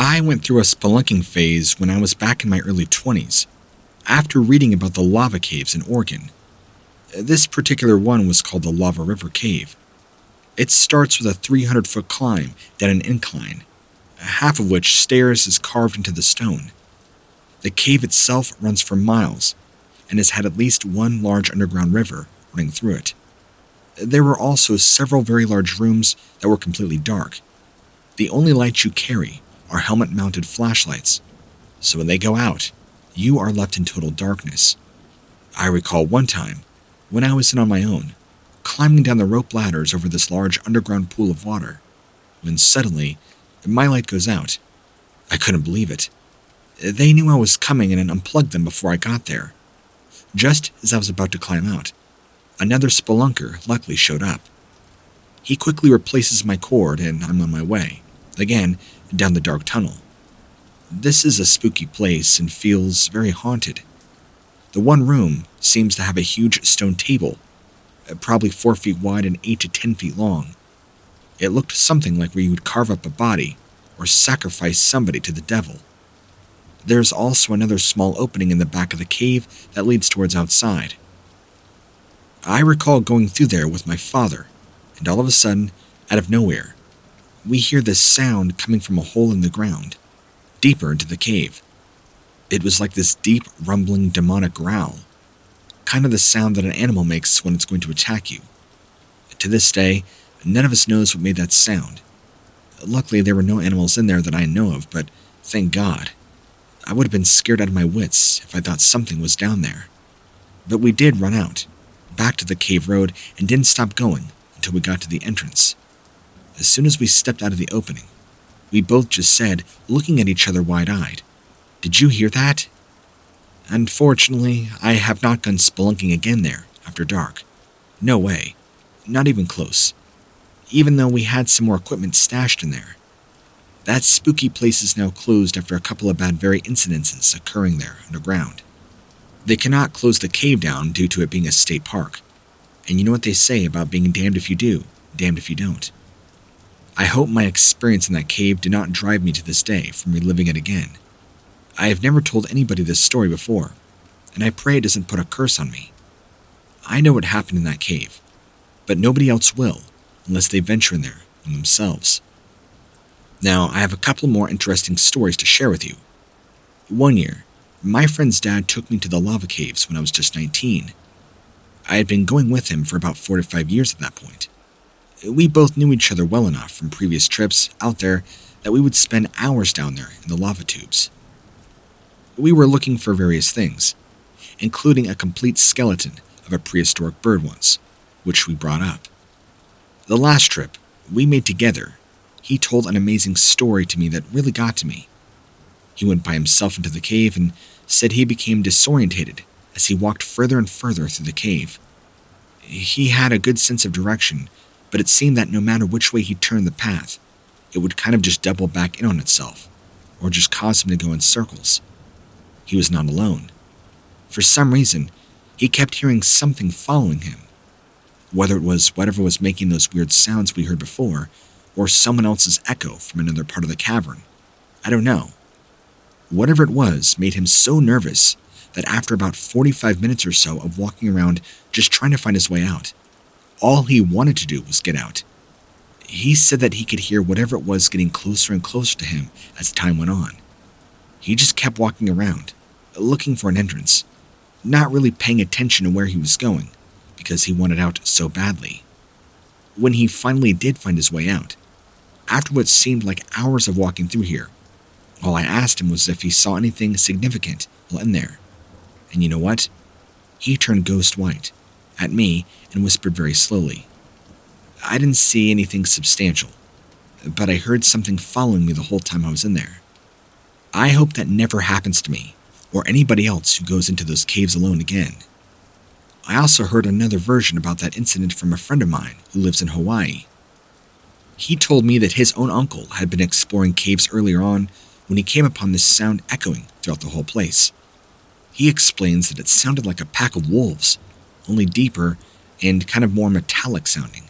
I went through a spelunking phase when I was back in my early 20s, after reading about the lava caves in Oregon. This particular one was called the Lava River Cave. It starts with a 300-foot climb down an incline, half of which stairs is carved into the stone. The cave itself runs for miles, and has had at least one large underground river running through it. There were also several very large rooms that were completely dark. The only lights you carry are helmet-mounted flashlights, so when they go out, you are left in total darkness. I recall one time, when I was in on my own, climbing down the rope ladders over this large underground pool of water, when suddenly, my light goes out. I couldn't believe it. They knew I was coming and unplugged them before I got there. Just as I was about to climb out, another spelunker luckily showed up. He quickly replaces my cord and I'm on my way, again, down the dark tunnel. This is a spooky place and feels very haunted. The one room seems to have a huge stone table, probably 4 feet wide and 8 to 10 feet long. It looked something like where you would carve up a body or sacrifice somebody to the devil. There's also another small opening in the back of the cave that leads towards outside. I recall going through there with my father, and all of a sudden, out of nowhere, we hear this sound coming from a hole in the ground, deeper into the cave. It was like this deep, rumbling, demonic growl, kind of the sound that an animal makes when it's going to attack you. To this day, none of us knows what made that sound. Luckily, there were no animals in there that I know of, but thank God. I would have been scared out of my wits if I thought something was down there. But we did run out, back to the cave road, and didn't stop going until we got to the entrance. As soon as we stepped out of the opening, we both just said, looking at each other wide-eyed, "Did you hear that?" Unfortunately, I have not gone spelunking again there after dark. No way. Not even close. Even though we had some more equipment stashed in there. That spooky place is now closed after a couple of bad very incidences occurring there underground. They cannot close the cave down due to it being a state park. And you know what they say about being damned if you do, damned if you don't. I hope my experience in that cave did not drive me to this day from reliving it again. I have never told anybody this story before, and I pray it doesn't put a curse on me. I know what happened in that cave, but nobody else will, unless they venture in there on themselves. Now, I have a couple more interesting stories to share with you. One year, my friend's dad took me to the lava caves when I was just 19. I had been going with him for about 4 to 5 years at that point. We both knew each other well enough from previous trips out there that we would spend hours down there in the lava tubes. We were looking for various things, including a complete skeleton of a prehistoric bird once, which we brought up. The last trip we made together, he told an amazing story to me that really got to me. He went by himself into the cave and said he became disorientated as he walked further and further through the cave. He had a good sense of direction, but it seemed that no matter which way he turned the path, it would kind of just double back in on itself, or just cause him to go in circles. He was not alone. For some reason, he kept hearing something following him. Whether it was whatever was making those weird sounds we heard before, or someone else's echo from another part of the cavern, I don't know. Whatever it was made him so nervous that after about 45 minutes or so of walking around just trying to find his way out, all he wanted to do was get out. He said that he could hear whatever it was getting closer and closer to him as time went on. He just kept walking around, looking for an entrance, not really paying attention to where he was going, because he wanted out so badly. When he finally did find his way out, after what seemed like hours of walking through here, all I asked him was if he saw anything significant while in there. And you know what? He turned ghost white at me and whispered very slowly. I didn't see anything substantial, but I heard something following me the whole time I was in there. I hope that never happens to me or anybody else who goes into those caves alone again. I also heard another version about that incident from a friend of mine who lives in Hawaii. He told me that his own uncle had been exploring caves earlier on when he came upon this sound echoing throughout the whole place. He explains that it sounded like a pack of wolves, only deeper and kind of more metallic sounding.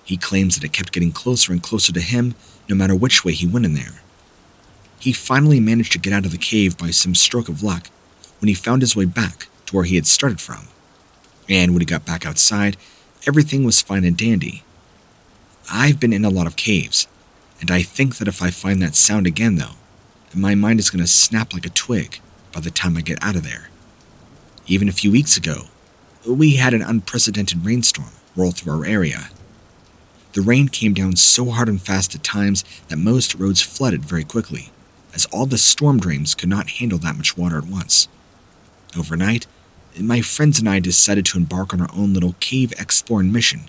He claims that it kept getting closer and closer to him no matter which way he went in there. He finally managed to get out of the cave by some stroke of luck when he found his way back to where he had started from. And when he got back outside, everything was fine and dandy. I've been in a lot of caves, and I think that if I find that sound again, though, my mind is going to snap like a twig by the time I get out of there. Even a few weeks ago, we had an unprecedented rainstorm roll through our area. The rain came down so hard and fast at times that most roads flooded very quickly, as all the storm drains could not handle that much water at once. Overnight, my friends and I decided to embark on our own little cave exploring mission,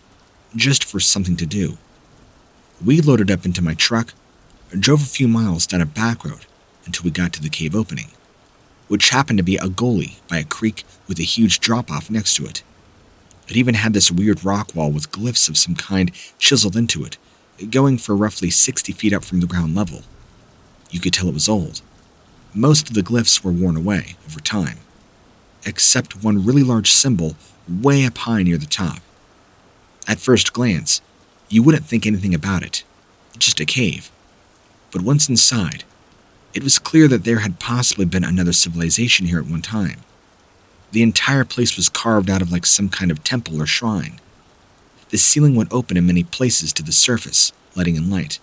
just for something to do. We loaded up into my truck, drove a few miles down a back road until we got to the cave opening, which happened to be a gully by a creek with a huge drop-off next to it. It even had this weird rock wall with glyphs of some kind chiseled into it, going for roughly 60 feet up from the ground level. You could tell it was old. Most of the glyphs were worn away over time, except one really large symbol way up high near the top. At first glance, you wouldn't think anything about it, just a cave. But once inside, it was clear that there had possibly been another civilization here at one time. The entire place was carved out of like some kind of temple or shrine. The ceiling went open in many places to the surface, letting in light,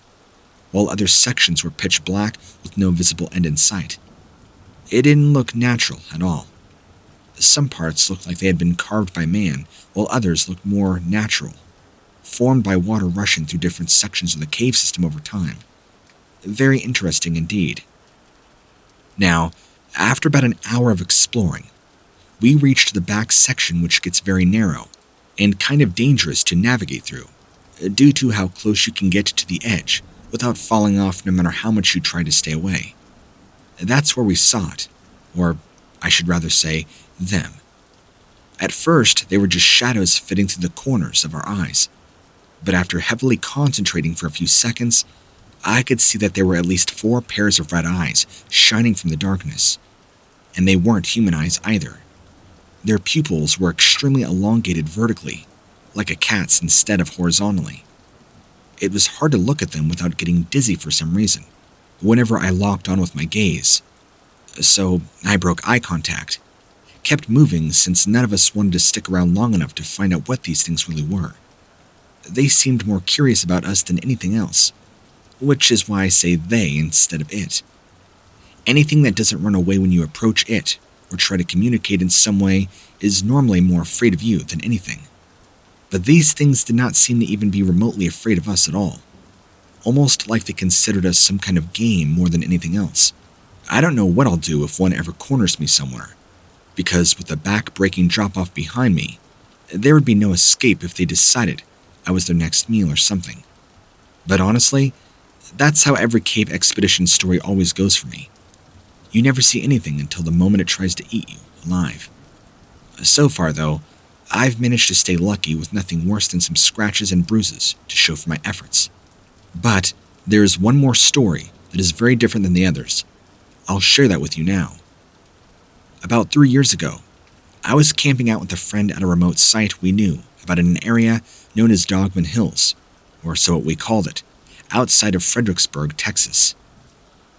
while other sections were pitch black with no visible end in sight. It didn't look natural at all. Some parts looked like they had been carved by man, while others looked more natural, formed by water rushing through different sections of the cave system over time. Very interesting indeed. Now, after about an hour of exploring, we reached the back section, which gets very narrow and kind of dangerous to navigate through, due to how close you can get to the edge without falling off no matter how much you try to stay away. That's where we saw it, or I should rather say, them. At first, they were just shadows fitting through the corners of our eyes, but after heavily concentrating for a few seconds, I could see that there were at least 4 pairs of red eyes shining from the darkness, and they weren't human eyes either. Their pupils were extremely elongated vertically, like a cat's instead of horizontally. It was hard to look at them without getting dizzy for some reason, whenever I locked on with my gaze. So I broke eye contact, kept moving since none of us wanted to stick around long enough to find out what these things really were. They seemed more curious about us than anything else, which is why I say they instead of it. Anything that doesn't run away when you approach it or try to communicate in some way is normally more afraid of you than anything. But these things did not seem to even be remotely afraid of us at all, almost like they considered us some kind of game more than anything else. I don't know what I'll do if one ever corners me somewhere, because with the back-breaking drop-off behind me, there would be no escape if they decided I was their next meal or something. But honestly, that's how every cave expedition story always goes for me. You never see anything until the moment it tries to eat you alive. So far, though, I've managed to stay lucky with nothing worse than some scratches and bruises to show for my efforts. But there is one more story that is very different than the others. I'll share that with you now. About 3 years ago, I was camping out with a friend at a remote site we knew about in an area known as Dogman Hills, or so we called it, outside of Fredericksburg, Texas.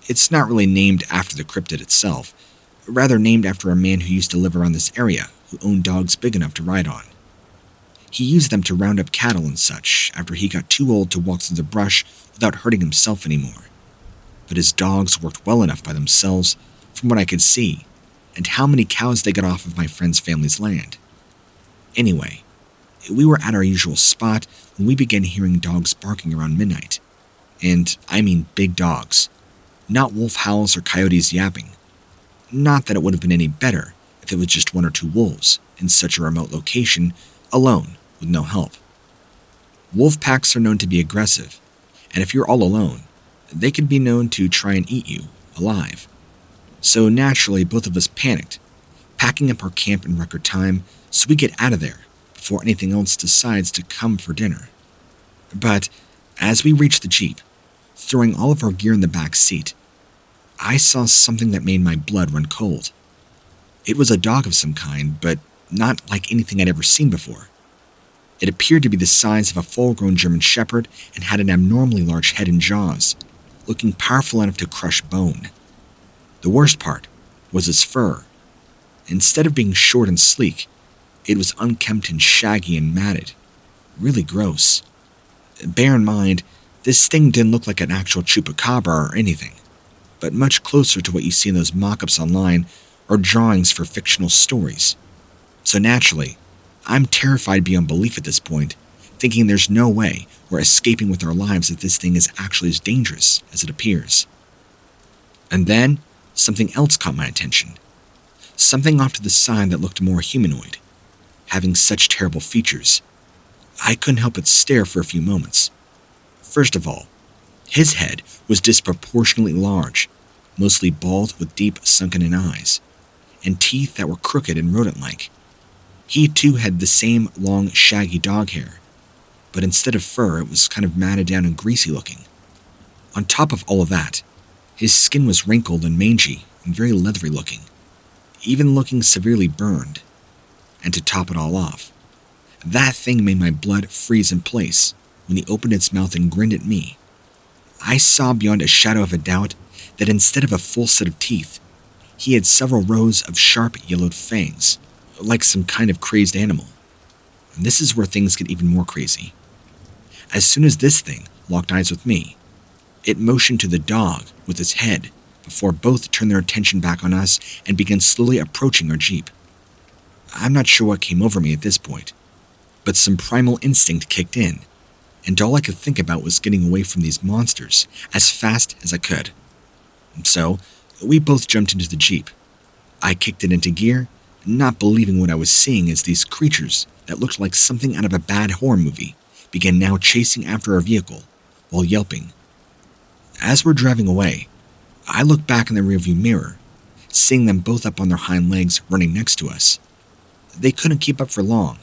It's not really named after the cryptid itself, rather named after a man who used to live around this area who owned dogs big enough to ride on. He used them to round up cattle and such after he got too old to walk through the brush without hurting himself anymore. But his dogs worked well enough by themselves, from what I could see, and how many cows they got off of my friend's family's land. Anyway, we were at our usual spot when we began hearing dogs barking around midnight. And I mean big dogs, not wolf howls or coyotes yapping. Not that it would have been any better if it was just 1 or 2 wolves in such a remote location, alone, with no help. Wolf packs are known to be aggressive, and if you're all alone, they could be known to try and eat you alive. So naturally, both of us panicked, packing up our camp in record time so we get out of there before anything else decides to come for dinner. But as we reached the Jeep, throwing all of our gear in the back seat, I saw something that made my blood run cold. It was a dog of some kind, but not like anything I'd ever seen before. It appeared to be the size of a full-grown German Shepherd and had an abnormally large head and jaws, looking powerful enough to crush bone. The worst part was its fur. Instead of being short and sleek, it was unkempt and shaggy and matted. Really gross. Bear in mind, this thing didn't look like an actual chupacabra or anything, but much closer to what you see in those mock-ups online or drawings for fictional stories. So naturally, I'm terrified beyond belief at this point, thinking there's no way we're escaping with our lives if this thing is actually as dangerous as it appears. And then, something else caught my attention. Something off to the side that looked more humanoid, having such terrible features. I couldn't help but stare for a few moments. First of all, his head was disproportionately large, mostly bald with deep sunken-in eyes, and teeth that were crooked and rodent-like. He too had the same long, shaggy dog hair, but instead of fur, it was kind of matted down and greasy looking. On top of all of that, his skin was wrinkled and mangy and very leathery looking, even looking severely burned. And to top it all off, that thing made my blood freeze in place when he opened its mouth and grinned at me. I saw beyond a shadow of a doubt that instead of a full set of teeth, he had several rows of sharp yellowed fangs, like some kind of crazed animal. And this is where things get even more crazy. As soon as this thing locked eyes with me, it motioned to the dog with its head before both turned their attention back on us and began slowly approaching our Jeep. I'm not sure what came over me at this point, but some primal instinct kicked in, and all I could think about was getting away from these monsters as fast as I could. So, we both jumped into the Jeep. I kicked it into gear, not believing what I was seeing as these creatures that looked like something out of a bad horror movie began now chasing after our vehicle while yelping. As we're driving away, I look back in the rearview mirror, seeing them both up on their hind legs running next to us. They couldn't keep up for long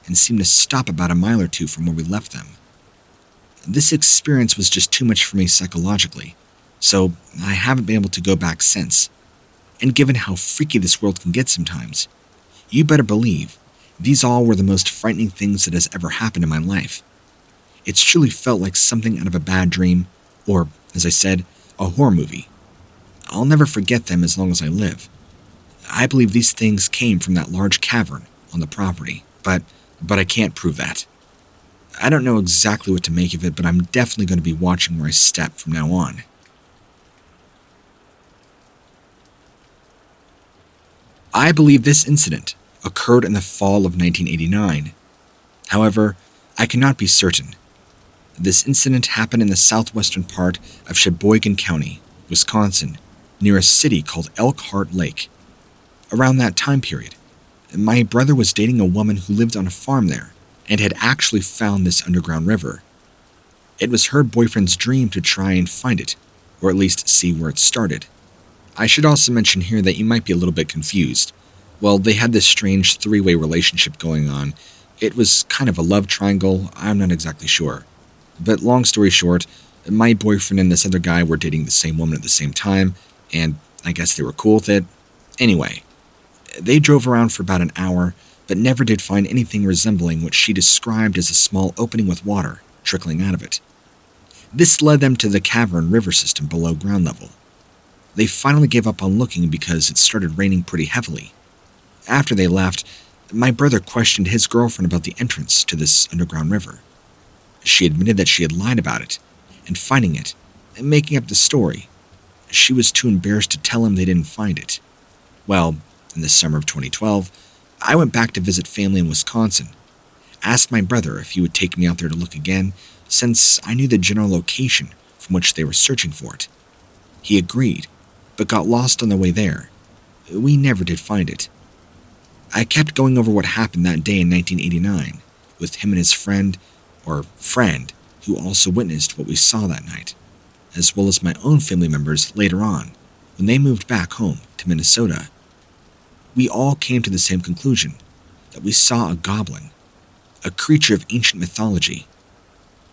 and seemed to stop about a mile or two from where we left them. This experience was just too much for me psychologically, so I haven't been able to go back since. And given how freaky this world can get sometimes, you better believe these all were the most frightening things that has ever happened in my life. It's truly felt like something out of a bad dream, or, as I said, a horror movie. I'll never forget them as long as I live. I believe these things came from that large cavern on the property, but I can't prove that. I don't know exactly what to make of it, but I'm definitely going to be watching where I step from now on. I believe this incident occurred in the fall of 1989. However, I cannot be certain. This incident happened in the southwestern part of Sheboygan County, Wisconsin, near a city called Elkhart Lake. Around that time period, my brother was dating a woman who lived on a farm there and had actually found this underground river. It was her boyfriend's dream to try and find it, or at least see where it started. I should also mention here that you might be a little bit confused. Well, they had this strange three-way relationship going on. It was kind of a love triangle, I'm not exactly sure. But long story short, my boyfriend and this other guy were dating the same woman at the same time, and I guess they were cool with it. Anyway, they drove around for about an hour, but never did find anything resembling what she described as a small opening with water trickling out of it. This led them to the cavern river system below ground level. They finally gave up on looking because it started raining pretty heavily. After they left, my brother questioned his girlfriend about the entrance to this underground river. She admitted that she had lied about it, and finding it, and making up the story. She was too embarrassed to tell him they didn't find it. Well, in the summer of 2012, I went back to visit family in Wisconsin, asked my brother if he would take me out there to look again, since I knew the general location from which they were searching for it. He agreed, but got lost on the way there. We never did find it. I kept going over what happened that day in 1989, with him and his friend, who also witnessed what we saw that night, as well as my own family members later on, when they moved back home to Minnesota. We all came to the same conclusion, that we saw a goblin, a creature of ancient mythology.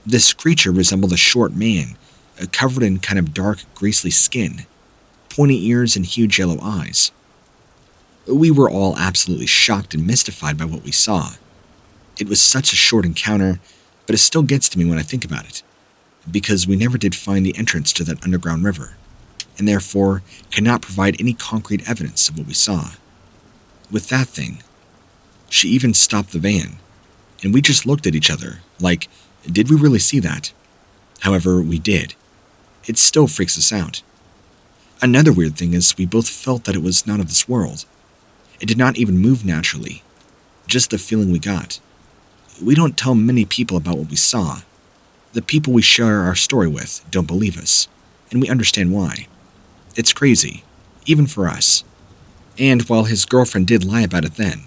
This creature resembled a short man, covered in kind of dark, greasy skin, pointy ears and huge yellow eyes. We were all absolutely shocked and mystified by what we saw. It was such a short encounter, but it still gets to me when I think about it. because we never did find the entrance to that underground river, and therefore cannot provide any concrete evidence of what we saw. With that thing, she even stopped the van, and we just looked at each other, like, did we really see that? However, we did. It still freaks us out. Another weird thing is we both felt that it was not of this world. It did not even move naturally, just the feeling we got. We don't tell many people about what we saw. The people we share our story with don't believe us, and we understand why. It's crazy, even for us. And while his girlfriend did lie about it then,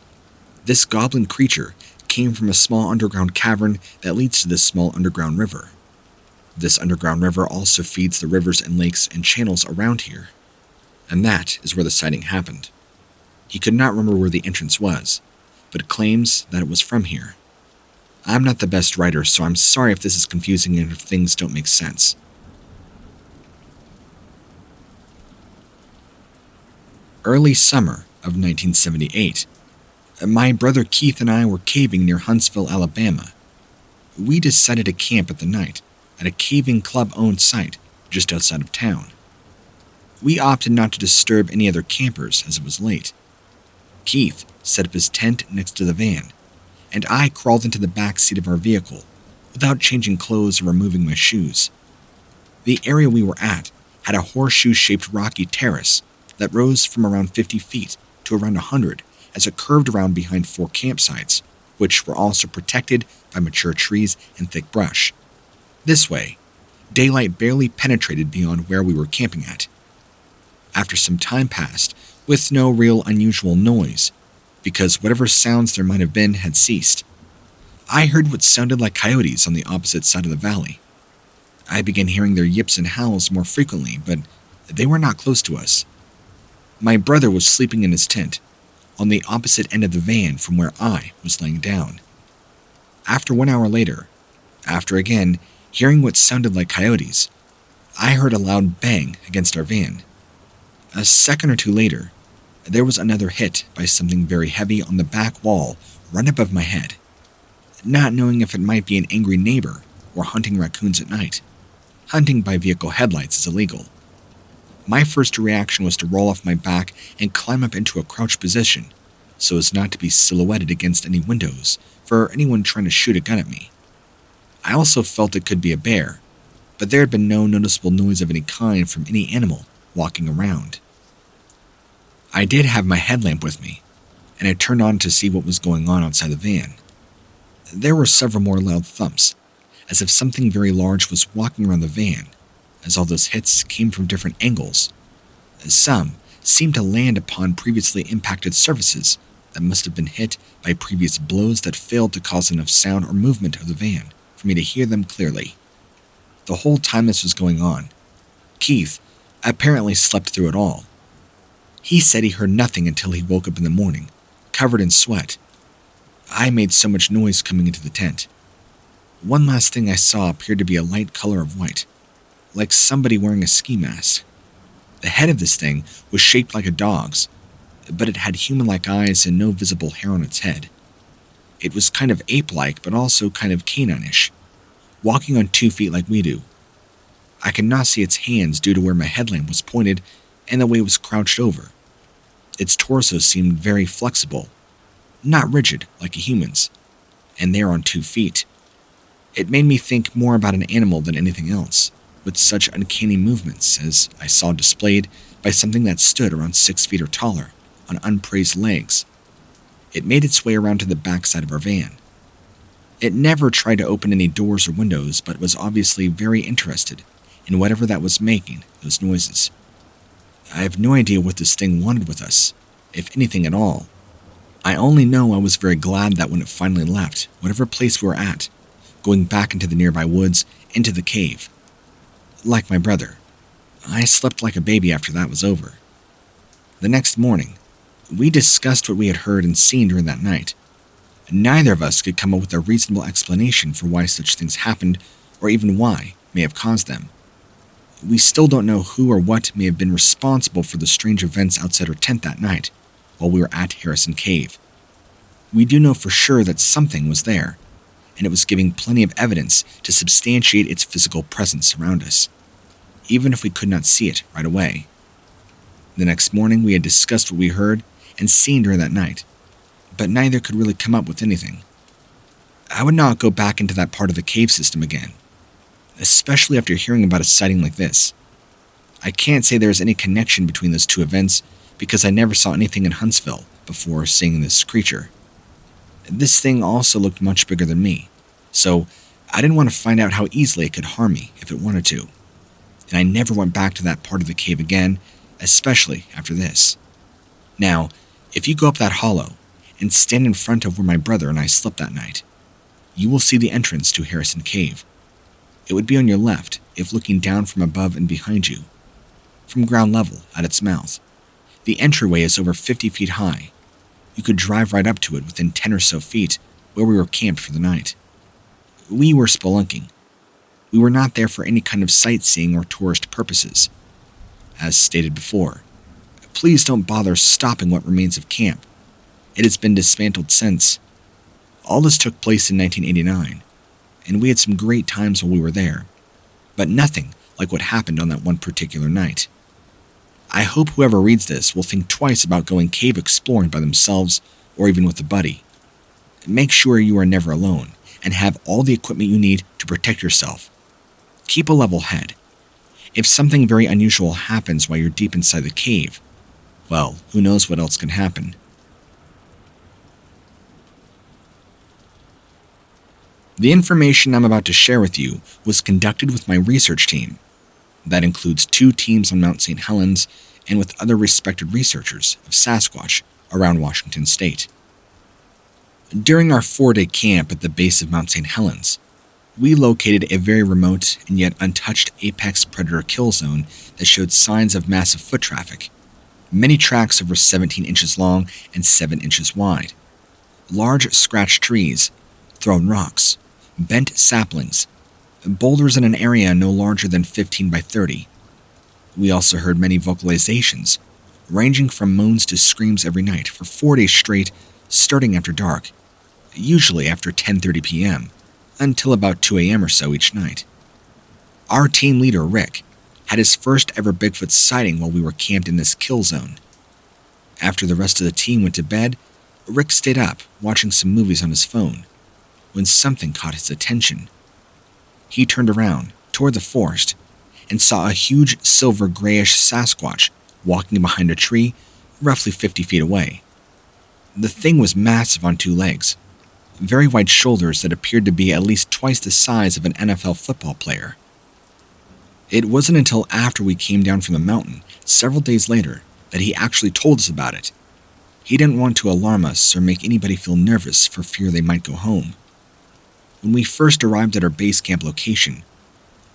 this goblin creature came from a small underground cavern that leads to this small underground river. This underground river also feeds the rivers and lakes and channels around here, and that is where the sighting happened. He could not remember where the entrance was, but claims that it was from here. I'm not the best writer, so I'm sorry if this is confusing and if things don't make sense. Early summer of 1978. My brother Keith and I were caving near Huntsville, Alabama. We decided to camp at the night at a caving club-owned site just outside of town. We opted not to disturb any other campers as it was late. Keith set up his tent next to the van, and I crawled into the back seat of our vehicle without changing clothes or removing my shoes. The area we were at had a horseshoe-shaped rocky terrace that rose from around 50 feet to around 100 as it curved around behind 4 campsites, which were also protected by mature trees and thick brush. This way, daylight barely penetrated beyond where we were camping at. After some time passed, with no real unusual noise, because whatever sounds there might have been had ceased, I heard what sounded like coyotes on the opposite side of the valley. I began hearing their yips and howls more frequently, but they were not close to us. My brother was sleeping in his tent, on the opposite end of the van from where I was laying down. After 1 hour later, after again hearing what sounded like coyotes, I heard a loud bang against our van. A second or two later, there was another hit by something very heavy on the back wall right above my head. Not knowing if it might be an angry neighbor or hunting raccoons at night, hunting by vehicle headlights is illegal. My first reaction was to roll off my back and climb up into a crouched position so as not to be silhouetted against any windows for anyone trying to shoot a gun at me. I also felt it could be a bear, but there had been no noticeable noise of any kind from any animal walking around. I did have my headlamp with me, and I turned on to see what was going on outside the van. There were several more loud thumps, as if something very large was walking around the van, as all those hits came from different angles. Some seemed to land upon previously impacted surfaces that must have been hit by previous blows that failed to cause enough sound or movement of the van for me to hear them clearly. The whole time this was going on, Keith apparently slept through it all. He said he heard nothing until he woke up in the morning, covered in sweat. I made so much noise coming into the tent. One last thing I saw appeared to be a light color of white, like somebody wearing a ski mask. The head of this thing was shaped like a dog's, but it had human-like eyes and no visible hair on its head. It was kind of ape-like, but also kind of canine-ish, walking on 2 feet like we do. I could not see its hands due to where my headlamp was pointed and the way it was crouched over. Its torso seemed very flexible, not rigid like a human's, and there on 2 feet. It made me think more about an animal than anything else, with such uncanny movements as I saw displayed by something that stood around 6 feet or taller, on unpraised legs. It made its way around to the backside of our van. It never tried to open any doors or windows, but was obviously very interested in whatever that was making those noises. I have no idea what this thing wanted with us, if anything at all. I only know I was very glad that when it finally left, whatever place we were at, going back into the nearby woods, into the cave. Like my brother, I slept like a baby after that was over. The next morning, we discussed what we had heard and seen during that night. Neither of us could come up with a reasonable explanation for why such things happened, or even why may have caused them. We still don't know who or what may have been responsible for the strange events outside our tent that night, while we were at Harrison Cave. We do know for sure that something was there, and it was giving plenty of evidence to substantiate its physical presence around us, even if we could not see it right away. The next morning, we had discussed what we heard and seen during that night, but neither could really come up with anything. I would not go back into that part of the cave system again, especially after hearing about a sighting like this. I can't say there is any connection between those two events because I never saw anything in Huntsville before seeing this creature. This thing also looked much bigger than me, so I didn't want to find out how easily it could harm me if it wanted to. And I never went back to that part of the cave again, especially after this. Now, if you go up that hollow and stand in front of where my brother and I slept that night, you will see the entrance to Harrison Cave. It would be on your left if looking down from above and behind you. From ground level at its mouth, the entryway is over 50 feet high. You could drive right up to it within 10 or so feet where we were camped for the night. We were spelunking. We were not there for any kind of sightseeing or tourist purposes. As stated before, please don't bother stopping what remains of camp. It has been dismantled since. All this took place in 1989, and we had some great times while we were there, but nothing like what happened on that one particular night. I hope whoever reads this will think twice about going cave exploring by themselves or even with a buddy. Make sure you are never alone and have all the equipment you need to protect yourself. Keep a level head. If something very unusual happens while you're deep inside the cave, well, who knows what else can happen. The information I'm about to share with you was conducted with my research team. That includes 2 teams on Mount St. Helens and with other respected researchers of Sasquatch around Washington state. During our 4-day camp at the base of Mount St. Helens, we located a very remote and yet untouched apex predator kill zone that showed signs of massive foot traffic. Many tracks over 17 inches long and 7 inches wide. Large scratched trees, thrown rocks, bent saplings, boulders in an area no larger than 15 by 30. We also heard many vocalizations, ranging from moans to screams every night for 4 days straight, starting after dark, usually after 10:30 p.m., until about 2 a.m. or so each night. Our team leader, Rick, had his first ever Bigfoot sighting while we were camped in this kill zone. After the rest of the team went to bed, Rick stayed up watching some movies on his phone when something caught his attention. He turned around toward the forest and saw a huge silver grayish Sasquatch walking behind a tree roughly 50 feet away. The thing was massive on 2 legs, very wide shoulders that appeared to be at least twice the size of an NFL football player. It wasn't until after we came down from the mountain, several days later, that he actually told us about it. He didn't want to alarm us or make anybody feel nervous for fear they might go home. When we first arrived at our base camp location,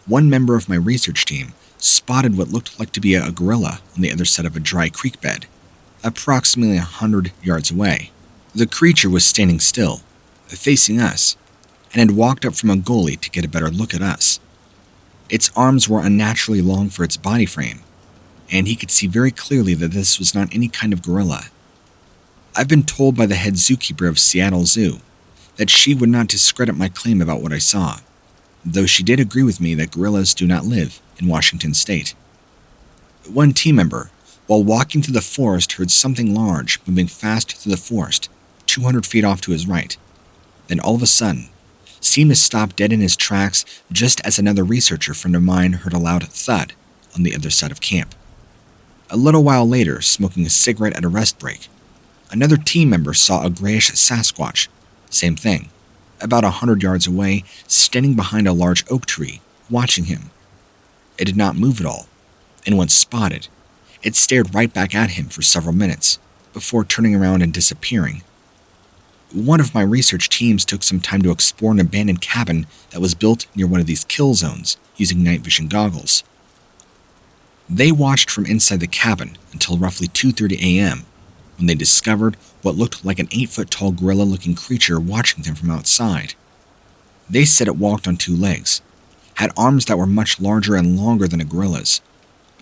one member of my research team spotted what looked like to be a gorilla on the other side of a dry creek bed, approximately 100 yards away. The creature was standing still, facing us, and had walked up from a gully to get a better look at us. Its arms were unnaturally long for its body frame, and he could see very clearly that this was not any kind of gorilla. I've been told by the head zookeeper of Seattle Zoo that she would not discredit my claim about what I saw, though she did agree with me that gorillas do not live in Washington state. One team member, while walking through the forest, heard something large moving fast through the forest, 200 feet off to his right. Then all of a sudden, seemed to stop dead in his tracks just as another researcher friend of mine heard a loud thud on the other side of camp. A little while later, smoking a cigarette at a rest break, another team member saw a grayish Sasquatch, same thing, about 100 yards away, standing behind a large oak tree, watching him. It did not move at all, and once spotted, it stared right back at him for several minutes, before turning around and disappearing. One of my research teams took some time to explore an abandoned cabin that was built near one of these kill zones using night vision goggles. They watched from inside the cabin until roughly 2:30 a.m., when they discovered what looked like an 8-foot-tall gorilla-looking creature watching them from outside. They said it walked on 2 legs, had arms that were much larger and longer than a gorilla's,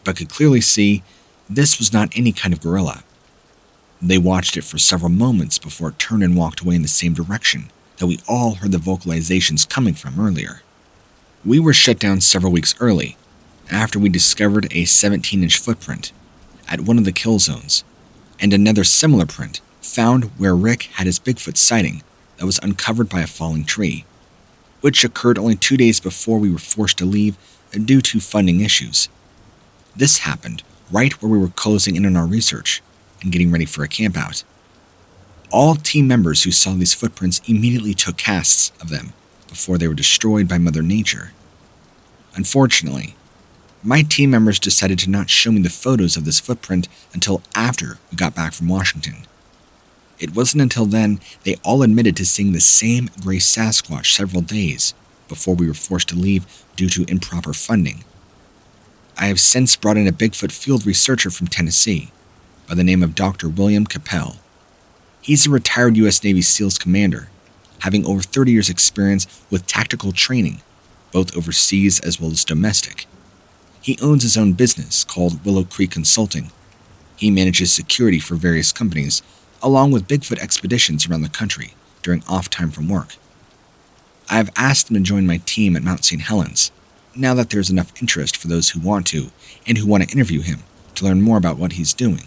but could clearly see this was not any kind of gorilla. They watched it for several moments before it turned and walked away in the same direction, that we all heard the vocalizations coming from earlier. We were shut down several weeks early after we discovered a 17-inch footprint at one of the kill zones, and another similar print found where Rick had his Bigfoot sighting that was uncovered by a falling tree, which occurred only 2 days before we were forced to leave due to funding issues. This happened right where we were closing in on our research and getting ready for a campout. All team members who saw these footprints immediately took casts of them before they were destroyed by Mother Nature. Unfortunately, my team members decided to not show me the photos of this footprint until after we got back from Washington. It wasn't until then they all admitted to seeing the same gray Sasquatch several days before we were forced to leave due to improper funding. I have since brought in a Bigfoot field researcher from Tennessee by the name of Dr. William Capel. He's a retired U.S. Navy SEALs commander, having over 30 years' experience with tactical training, both overseas as well as domestic. He owns his own business called Willow Creek Consulting. He manages security for various companies, along with Bigfoot expeditions around the country during off time from work. I have asked him to join my team at Mount St. Helens, now that there's enough interest for those who want to, and who want to interview him to learn more about what he's doing.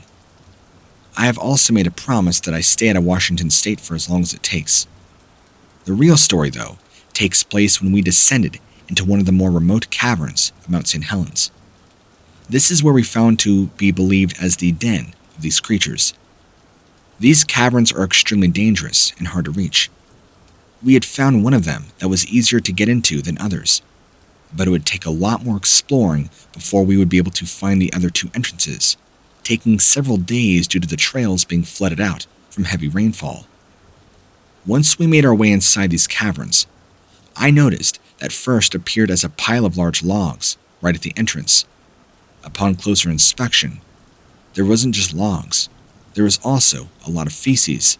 I have also made a promise that I stay out of Washington State for as long as it takes. The real story, though, takes place when we descended into one of the more remote caverns of Mount St. Helens. This is where we found to be believed as the den of these creatures. These caverns are extremely dangerous and hard to reach. We had found one of them that was easier to get into than others, but it would take a lot more exploring before we would be able to find the other two entrances, taking several days due to the trails being flooded out from heavy rainfall. Once we made our way inside these caverns, I noticed that first appeared as a pile of large logs right at the entrance. Upon closer inspection, there wasn't just logs, there was also a lot of feces.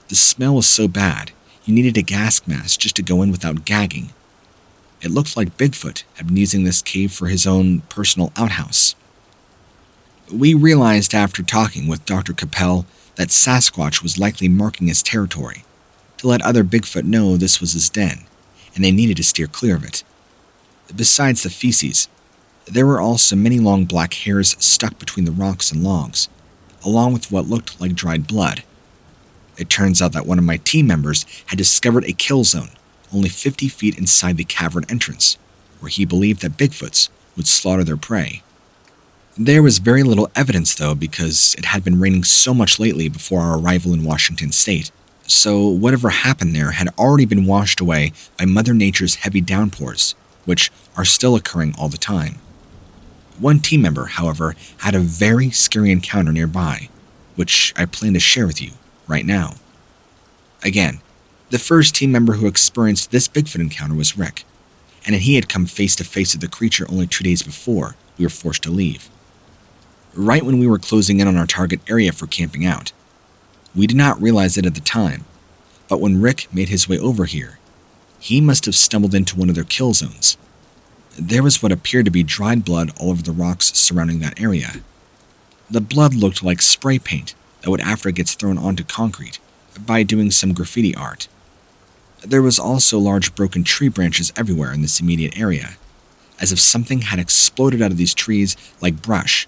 The smell was so bad, you needed a gas mask just to go in without gagging. It looked like Bigfoot had been using this cave for his own personal outhouse. We realized after talking with Dr. Capel that Sasquatch was likely marking his territory to let other Bigfoot know this was his den, and they needed to steer clear of it. Besides the feces, there were also many long black hairs stuck between the rocks and logs, along with what looked like dried blood. It turns out that one of my team members had discovered a kill zone only 50 feet inside the cavern entrance, where he believed that Bigfoots would slaughter their prey. There was very little evidence, though, because it had been raining so much lately before our arrival in Washington State, so whatever happened there had already been washed away by Mother Nature's heavy downpours, which are still occurring all the time. One team member, however, had a very scary encounter nearby, which I plan to share with you right now. Again, the first team member who experienced this Bigfoot encounter was Rick, and he had come face to face with the creature only 2 days before we were forced to leave. Right when we were closing in on our target area for camping out. We did not realize it at the time, but when Rick made his way over here, he must have stumbled into one of their kill zones. There was what appeared to be dried blood all over the rocks surrounding that area. The blood looked like spray paint that would after it gets thrown onto concrete by doing some graffiti art. There was also large broken tree branches everywhere in this immediate area, as if something had exploded out of these trees like brush.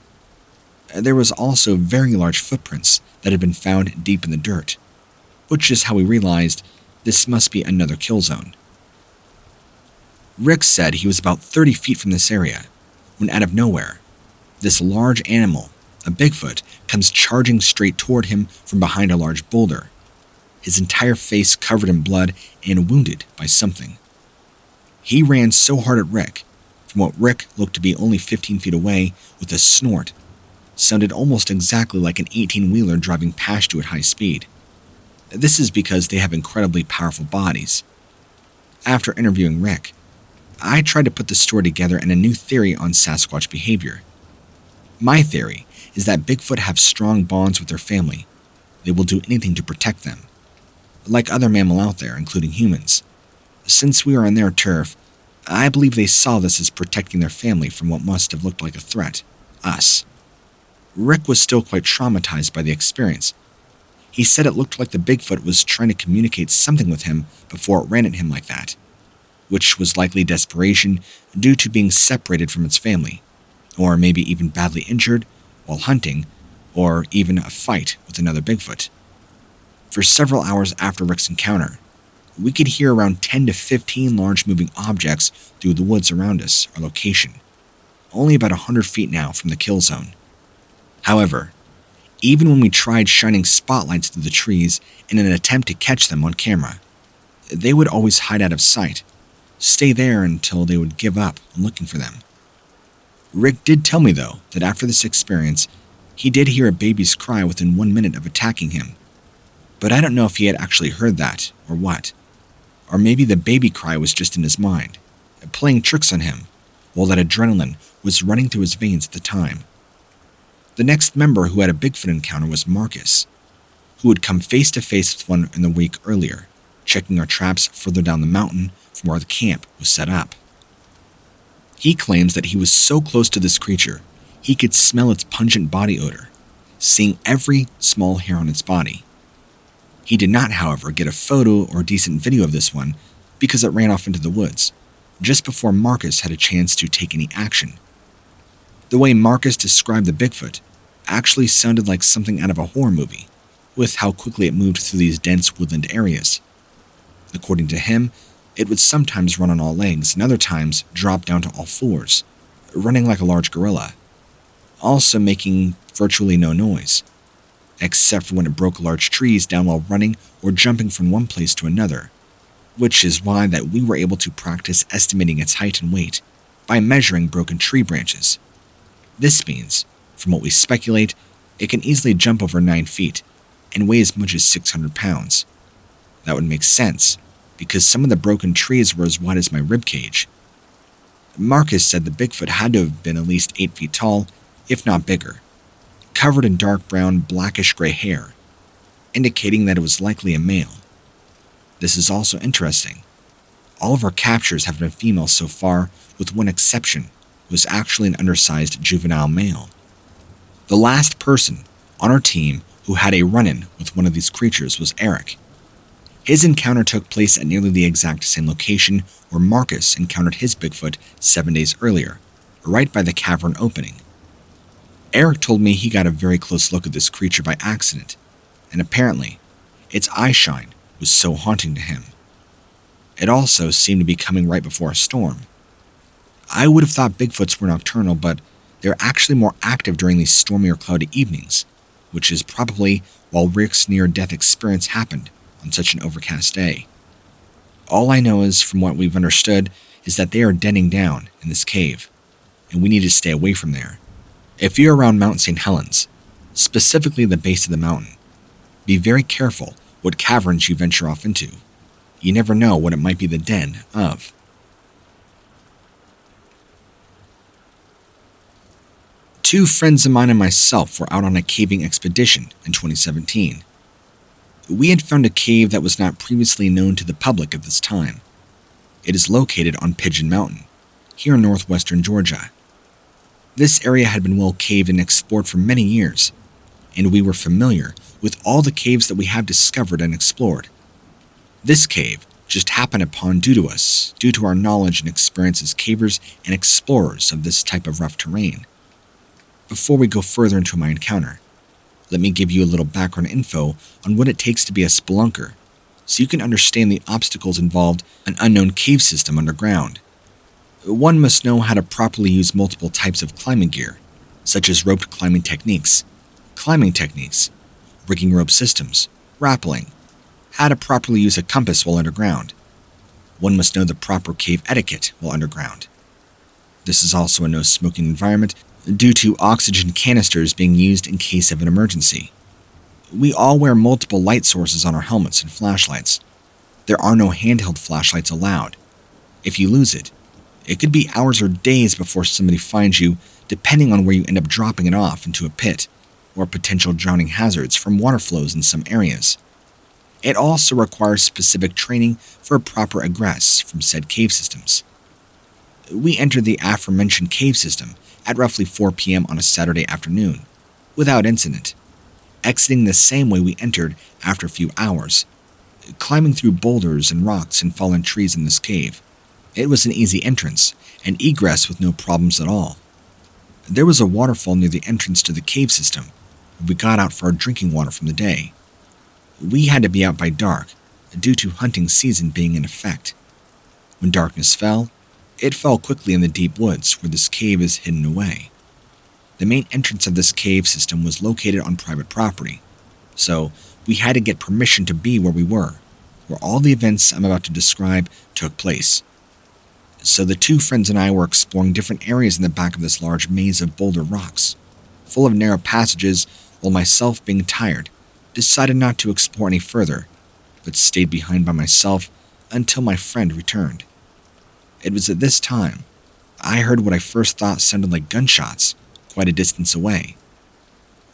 There was also very large footprints that had been found deep in the dirt, which is how we realized this must be another kill zone. Rick said he was about 30 feet from this area, when out of nowhere, this large animal, a Bigfoot, comes charging straight toward him from behind a large boulder, his entire face covered in blood and wounded by something. He ran so hard at Rick, from what Rick looked to be only 15 feet away, with a snort. Sounded almost exactly like an 18-wheeler driving past you at high speed. This is because they have incredibly powerful bodies. After interviewing Rick, I tried to put the story together in a new theory on Sasquatch behavior. My theory is that Bigfoot have strong bonds with their family. They will do anything to protect them. Like other mammals out there, including humans. Since we are on their turf, I believe they saw this as protecting their family from what must have looked like a threat, us. Rick was still quite traumatized by the experience. He said it looked like the Bigfoot was trying to communicate something with him before it ran at him like that, which was likely desperation due to being separated from its family, or maybe even badly injured while hunting, or even a fight with another Bigfoot. For several hours after Rick's encounter, we could hear around 10 to 15 large moving objects through the woods around us, our location, only about 100 feet now from the kill zone. However, even when we tried shining spotlights through the trees in an attempt to catch them on camera, they would always hide out of sight, stay there until they would give up on looking for them. Rick did tell me, though, that after this experience, he did hear a baby's cry within 1 minute of attacking him. But I don't know if he had actually heard that, or what. Or maybe the baby cry was just in his mind, playing tricks on him, while that adrenaline was running through his veins at the time. The next member who had a Bigfoot encounter was Marcus, who had come face to face with one in the week earlier, checking our traps further down the mountain from where the camp was set up. He claims that he was so close to this creature, he could smell its pungent body odor, seeing every small hair on its body. He did not, however, get a photo or decent video of this one because it ran off into the woods, just before Marcus had a chance to take any action. The way Marcus described the Bigfoot actually sounded like something out of a horror movie, with how quickly it moved through these dense woodland areas. According to him, it would sometimes run on all legs and other times drop down to all fours, running like a large gorilla, also making virtually no noise, except for when it broke large trees down while running or jumping from one place to another, which is why that we were able to practice estimating its height and weight by measuring broken tree branches. This means, from what we speculate, it can easily jump over 9 feet and weigh as much as 600 pounds. That would make sense, because some of the broken trees were as wide as my ribcage. Marcus said the Bigfoot had to have been at least 8 feet tall, if not bigger, covered in dark brown, blackish-gray hair, indicating that it was likely a male. This is also interesting. All of our captures have been female so far, with one exception, who was actually an undersized juvenile male. The last person on our team who had a run-in with one of these creatures was Eric. His encounter took place at nearly the exact same location where Marcus encountered his Bigfoot 7 days earlier, right by the cavern opening. Eric told me he got a very close look at this creature by accident, and apparently, its eyeshine was so haunting to him. It also seemed to be coming right before a storm. I would have thought Bigfoots were nocturnal, but they're actually more active during these stormy or cloudy evenings, which is probably while Rick's near-death experience happened on such an overcast day. All I know is, from what we've understood, is that they are denning down in this cave, and we need to stay away from there. If you're around Mount St. Helens, specifically the base of the mountain, be very careful what caverns you venture off into. You never know what it might be the den of. Two friends of mine and myself were out on a caving expedition in 2017. We had found a cave that was not previously known to the public at this time. It is located on Pigeon Mountain, here in northwestern Georgia. This area had been well caved and explored for many years, and we were familiar with all the caves that we have discovered and explored. This cave just happened upon due to our knowledge and experience as cavers and explorers of this type of rough terrain. Before we go further into my encounter, let me give you a little background info on what it takes to be a spelunker, so you can understand the obstacles involved in an unknown cave system underground. One must know how to properly use multiple types of climbing gear, such as roped climbing techniques, rigging rope systems, rappelling, how to properly use a compass while underground. One must know the proper cave etiquette while underground. This is also a no-smoking environment due to oxygen canisters being used in case of an emergency. We all wear multiple light sources on our helmets and flashlights. There are no handheld flashlights allowed. If you lose it, it could be hours or days before somebody finds you, depending on where you end up dropping it off into a pit, or potential drowning hazards from water flows in some areas. It also requires specific training for proper egress from said cave systems. We entered the aforementioned cave system at roughly 4 p.m. on a Saturday afternoon, without incident. exiting the same way we entered after a few hours, climbing through boulders and rocks and fallen trees in this cave. It was an easy entrance, and egress with no problems at all. There was a waterfall near the entrance to the cave system, where we got out for our drinking water from the day. We had to be out by dark, due to hunting season being in effect. When darkness fell, it fell quickly in the deep woods where this cave is hidden away. The main entrance of this cave system was located on private property, so we had to get permission to be where we were, where all the events I'm about to describe took place. So the two friends and I were exploring different areas in the back of this large maze of boulder rocks, full of narrow passages, while myself, being tired, decided not to explore any further, but stayed behind by myself until my friend returned. It was at this time I heard what I first thought sounded like gunshots, quite a distance away.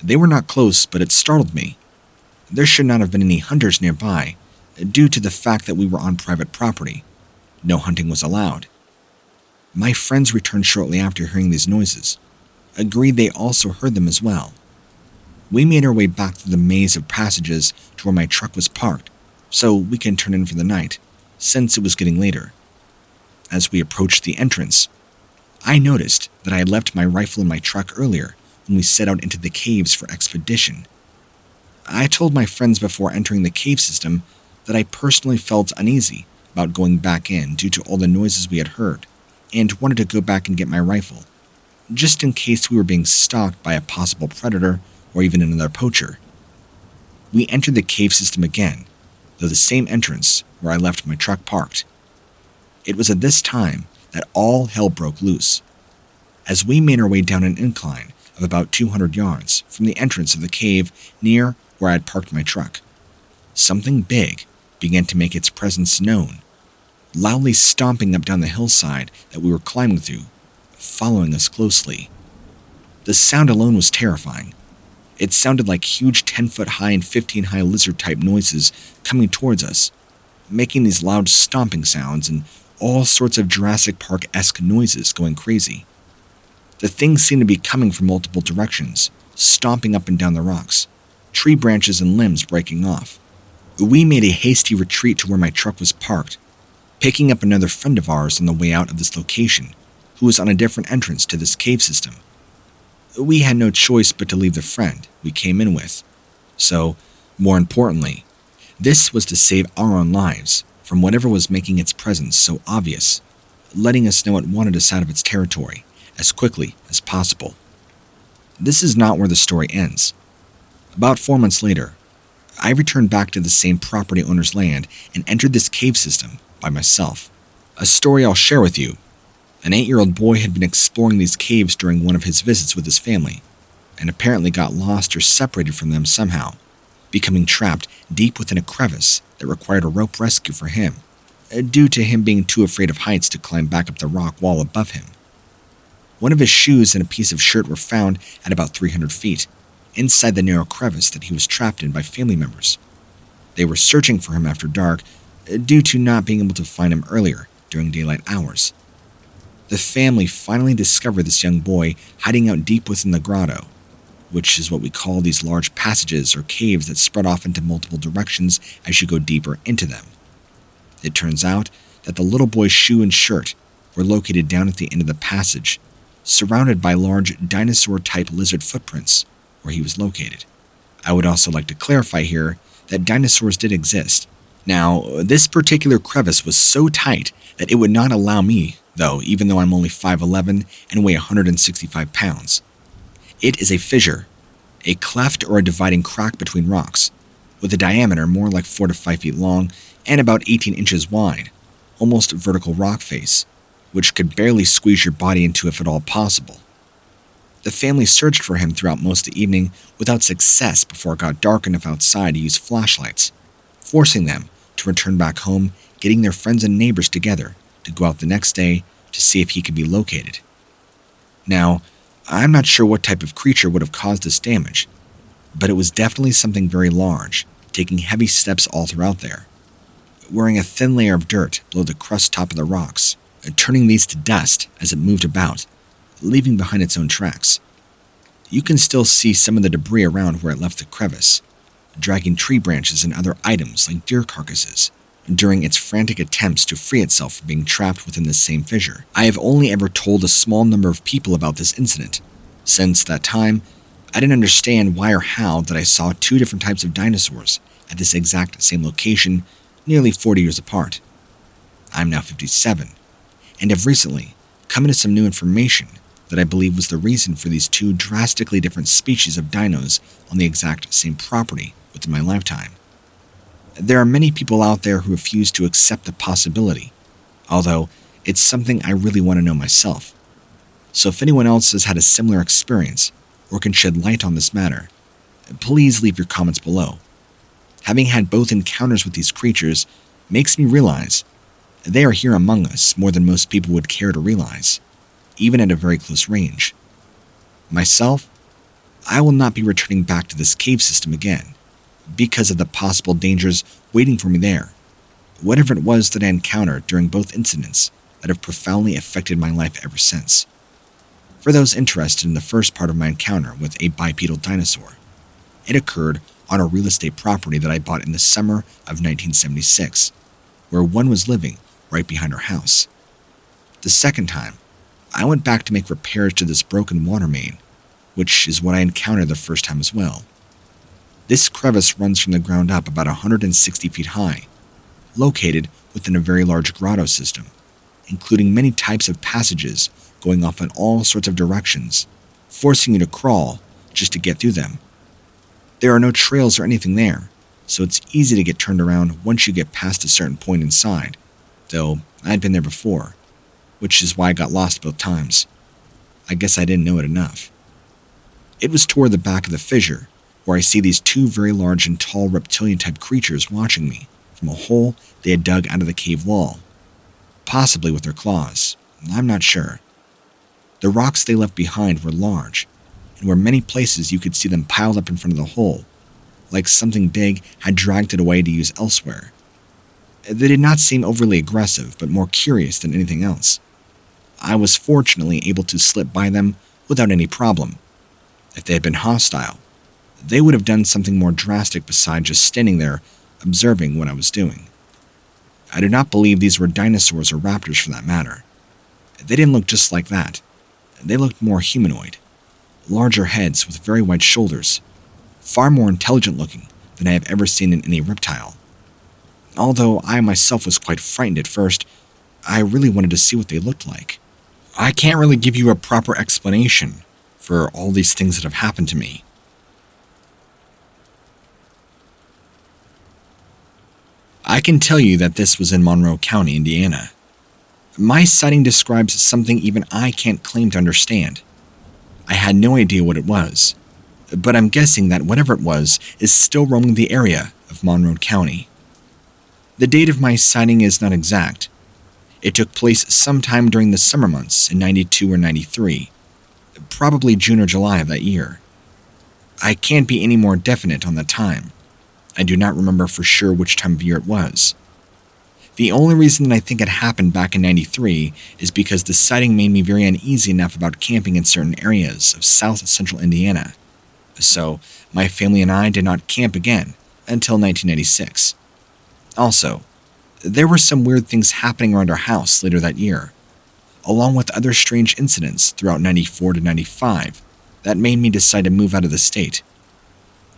They were not close, but it startled me. There should not have been any hunters nearby, due to the fact that we were on private property. No hunting was allowed. My friends returned shortly after hearing these noises, agreed they also heard them as well. We made our way back through the maze of passages to where my truck was parked, so we can turn in for the night, since it was getting later. As we approached the entrance, I noticed that I had left my rifle in my truck earlier when we set out into the caves for expedition. I told my friends before entering the cave system that I personally felt uneasy about going back in due to all the noises we had heard, and wanted to go back and get my rifle, just in case we were being stalked by a possible predator or even another poacher. We entered the cave system again, though the same entrance where I left my truck parked. It was at this time that all hell broke loose. As we made our way down an incline of about 200 yards from the entrance of the cave near where I had parked my truck, something big began to make its presence known, loudly stomping up down the hillside that we were climbing through, following us closely. The sound alone was terrifying. It sounded like huge 10-foot high and 15 high lizard-type noises coming towards us, making these loud stomping sounds and all sorts of Jurassic Park-esque noises going crazy. The thing seemed to be coming from multiple directions, stomping up and down the rocks, tree branches and limbs breaking off. We made a hasty retreat to where my truck was parked, picking up another friend of ours on the way out of this location, who was on a different entrance to this cave system. We had no choice but to leave the friend we came in with. So, more importantly, this was to save our own lives from whatever was making its presence so obvious, letting us know it wanted us out of its territory as quickly as possible. This is not where the story ends. About 4 months later, I returned back to the same property owner's land and entered this cave system by myself. A story I'll share with you. An 8-year-old boy had been exploring these caves during one of his visits with his family, and apparently got lost or separated from them somehow, becoming trapped deep within a crevice that required a rope rescue for him, due to him being too afraid of heights to climb back up the rock wall above him. One of his shoes and a piece of shirt were found at about 300 feet, inside the narrow crevice that he was trapped in by family members. They were searching for him after dark, due to not being able to find him earlier during daylight hours. The family finally discovered this young boy hiding out deep within the grotto, which is what we call these large passages or caves that spread off into multiple directions as you go deeper into them. It turns out that the little boy's shoe and shirt were located down at the end of the passage, surrounded by large dinosaur-type lizard footprints where he was located. I would also like to clarify here that dinosaurs did exist. Now, this particular crevice was so tight that it would not allow me, though, even though I'm only 5'11" and weigh 165 pounds. It is a fissure, a cleft or a dividing crack between rocks, with a diameter more like 4 to 5 feet long and about 18 inches wide, almost vertical rock face, which could barely squeeze your body into if at all possible. The family searched for him throughout most of the evening without success before it got dark enough outside to use flashlights, forcing them to return back home, getting their friends and neighbors together to go out the next day to see if he could be located. Now, I'm not sure what type of creature would have caused this damage, but it was definitely something very large, taking heavy steps all throughout there, wearing a thin layer of dirt below the crust top of the rocks, and turning these to dust as it moved about, leaving behind its own tracks. You can still see some of the debris around where it left the crevice, dragging tree branches and other items like deer carcasses during its frantic attempts to free itself from being trapped within the same fissure. I have only ever told a small number of people about this incident. Since that time, I didn't understand why or how that I saw two different types of dinosaurs at this exact same location nearly 40 years apart. I'm now 57, and have recently come into some new information that I believe was the reason for these two drastically different species of dinos on the exact same property within my lifetime. There are many people out there who refuse to accept the possibility, although it's something I really want to know myself. So if anyone else has had a similar experience or can shed light on this matter, please leave your comments below. Having had both encounters with these creatures makes me realize they are here among us more than most people would care to realize, even at a very close range. Myself, I will not be returning back to this cave system again, because of the possible dangers waiting for me there, whatever it was that I encountered during both incidents that have profoundly affected my life ever since. For those interested in the first part of my encounter with a bipedal dinosaur, it occurred on a real estate property that I bought in the summer of 1976, where one was living right behind our house. The second time, I went back to make repairs to this broken water main, which is what I encountered the first time as well. This crevice runs from the ground up about 160 feet high, located within a very large grotto system, including many types of passages going off in all sorts of directions, forcing you to crawl just to get through them. There are no trails or anything there, so it's easy to get turned around once you get past a certain point inside, though I'd been there before, which is why I got lost both times. I guess I didn't know it enough. It was toward the back of the fissure, where I see these two very large and tall reptilian-type creatures watching me from a hole they had dug out of the cave wall, possibly with their claws. I'm not sure. The rocks they left behind were large, and were many places you could see them piled up in front of the hole, like something big had dragged it away to use elsewhere. They did not seem overly aggressive, but more curious than anything else. I was fortunately able to slip by them without any problem. If they had been hostile, they would have done something more drastic besides just standing there observing what I was doing. I do not believe these were dinosaurs or raptors for that matter. They didn't look just like that. They looked more humanoid. Larger heads with very wide shoulders, far more intelligent looking than I have ever seen in any reptile. Although I myself was quite frightened at first, I really wanted to see what they looked like. I can't really give you a proper explanation for all these things that have happened to me. I can tell you that this was in Monroe County, Indiana. My sighting describes something even I can't claim to understand. I had no idea what it was, but I'm guessing that whatever it was is still roaming the area of Monroe County. The date of my sighting is not exact. It took place sometime during the summer months in 92 or 93, probably June or July of that year. I can't be any more definite on the time. I do not remember for sure which time of year it was. The only reason that I think it happened back in 93 is because the sighting made me very uneasy enough about camping in certain areas of south central Indiana. So, my family and I did not camp again until 1996. Also, there were some weird things happening around our house later that year, along with other strange incidents throughout 94 to 95 that made me decide to move out of the state.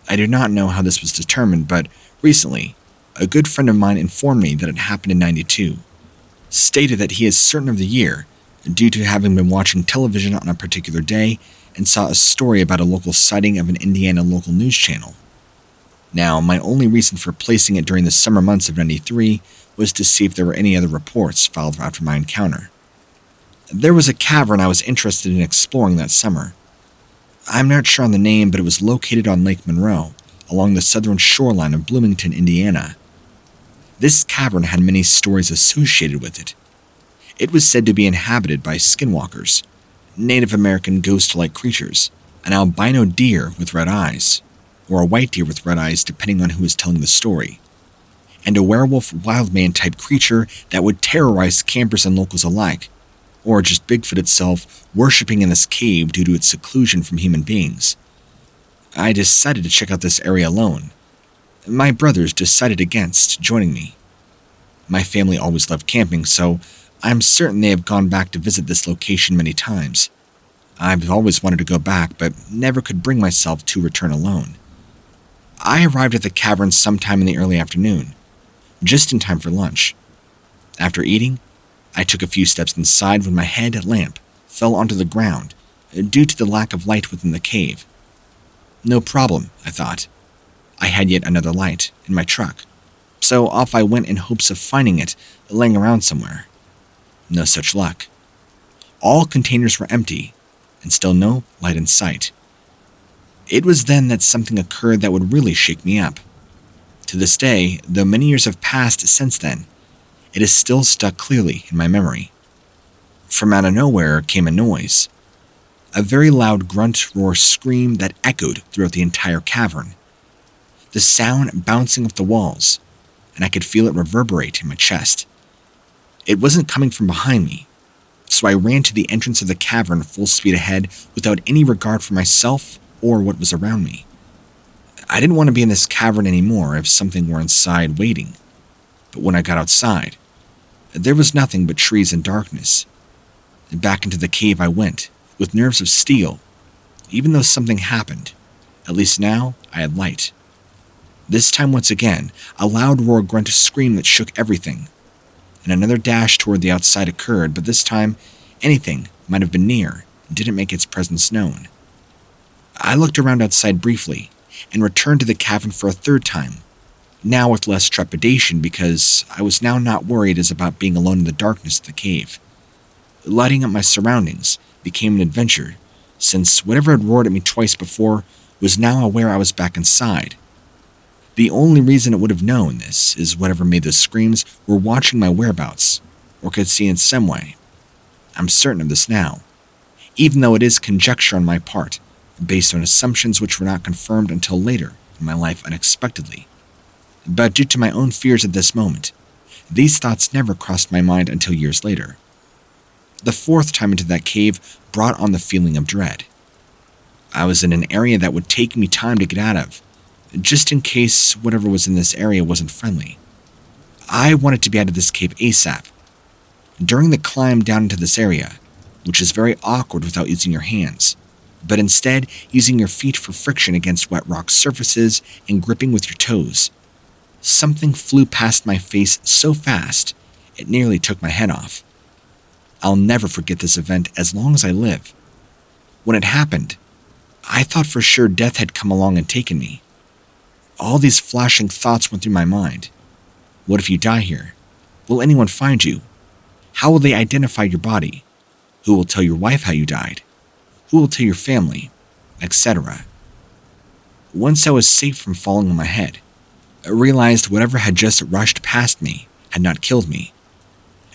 I do not know how this was determined, but recently, a good friend of mine informed me that it happened in 92, stated that he is certain of the year due to having been watching television on a particular day and saw a story about a local sighting of an Indiana local news channel. Now, my only reason for placing it during the summer months of 93 was to see if there were any other reports filed after my encounter. There was a cavern I was interested in exploring that summer. I'm not sure on the name, but it was located on Lake Monroe, along the southern shoreline of Bloomington, Indiana. This cavern had many stories associated with it. It was said to be inhabited by skinwalkers, Native American ghost-like creatures, an albino deer with red eyes, or a white deer with red eyes depending on who is telling the story, and a werewolf wildman-type creature that would terrorize campers and locals alike. or just Bigfoot itself worshipping in this cave due to its seclusion from human beings. I decided to check out this area alone. My brothers decided against joining me. My family always loved camping, so I'm certain they have gone back to visit this location many times. I've always wanted to go back, but never could bring myself to return alone. I arrived at the cavern sometime in the early afternoon, just in time for lunch. After eating, I took a few steps inside when my head lamp fell onto the ground due to the lack of light within the cave. No problem, I thought. I had yet another light in my truck, so off I went in hopes of finding it laying around somewhere. No such luck. All containers were empty, and still no light in sight. It was then that something occurred that would really shake me up. To this day, though many years have passed since then, it is still stuck clearly in my memory. From out of nowhere came a noise. A very loud grunt, roar, scream that echoed throughout the entire cavern. The sound bouncing off the walls, and I could feel it reverberate in my chest. It wasn't coming from behind me, so I ran to the entrance of the cavern full speed ahead without any regard for myself or what was around me. I didn't want to be in this cavern anymore if something were inside waiting. But when I got outside, there was nothing but trees and darkness. Back into the cave I went, with nerves of steel, even though something happened. At least now I had light. This time once again, a loud roar, grunt, scream that shook everything. And another dash toward the outside occurred, but this time, anything might have been near and didn't make its presence known. I looked around outside briefly, and returned to the cavern for a third time, now with less trepidation because I was now not worried as about being alone in the darkness of the cave. Lighting up my surroundings became an adventure, since whatever had roared at me twice before was now aware I was back inside. The only reason it would have known this is whatever made those screams were watching my whereabouts, or could see in some way. I'm certain of this now, even though it is conjecture on my part, based on assumptions which were not confirmed until later in my life unexpectedly. But due to my own fears at this moment, these thoughts never crossed my mind until years later. The fourth time into that cave brought on the feeling of dread. I was in an area that would take me time to get out of, just in case whatever was in this area wasn't friendly. I wanted to be out of this cave ASAP. During the climb down into this area, which is very awkward without using your hands, but instead using your feet for friction against wet rock surfaces and gripping with your toes, something flew past my face so fast it nearly took my head off. I'll never forget this event as long as I live. When it happened, I thought for sure death had come along and taken me. All these flashing thoughts went through my mind. What if you die here? Will anyone find you? How will they identify your body? Who will tell your wife how you died? Who will tell your family? Etc. Once I was safe from falling on my head, I realized whatever had just rushed past me had not killed me,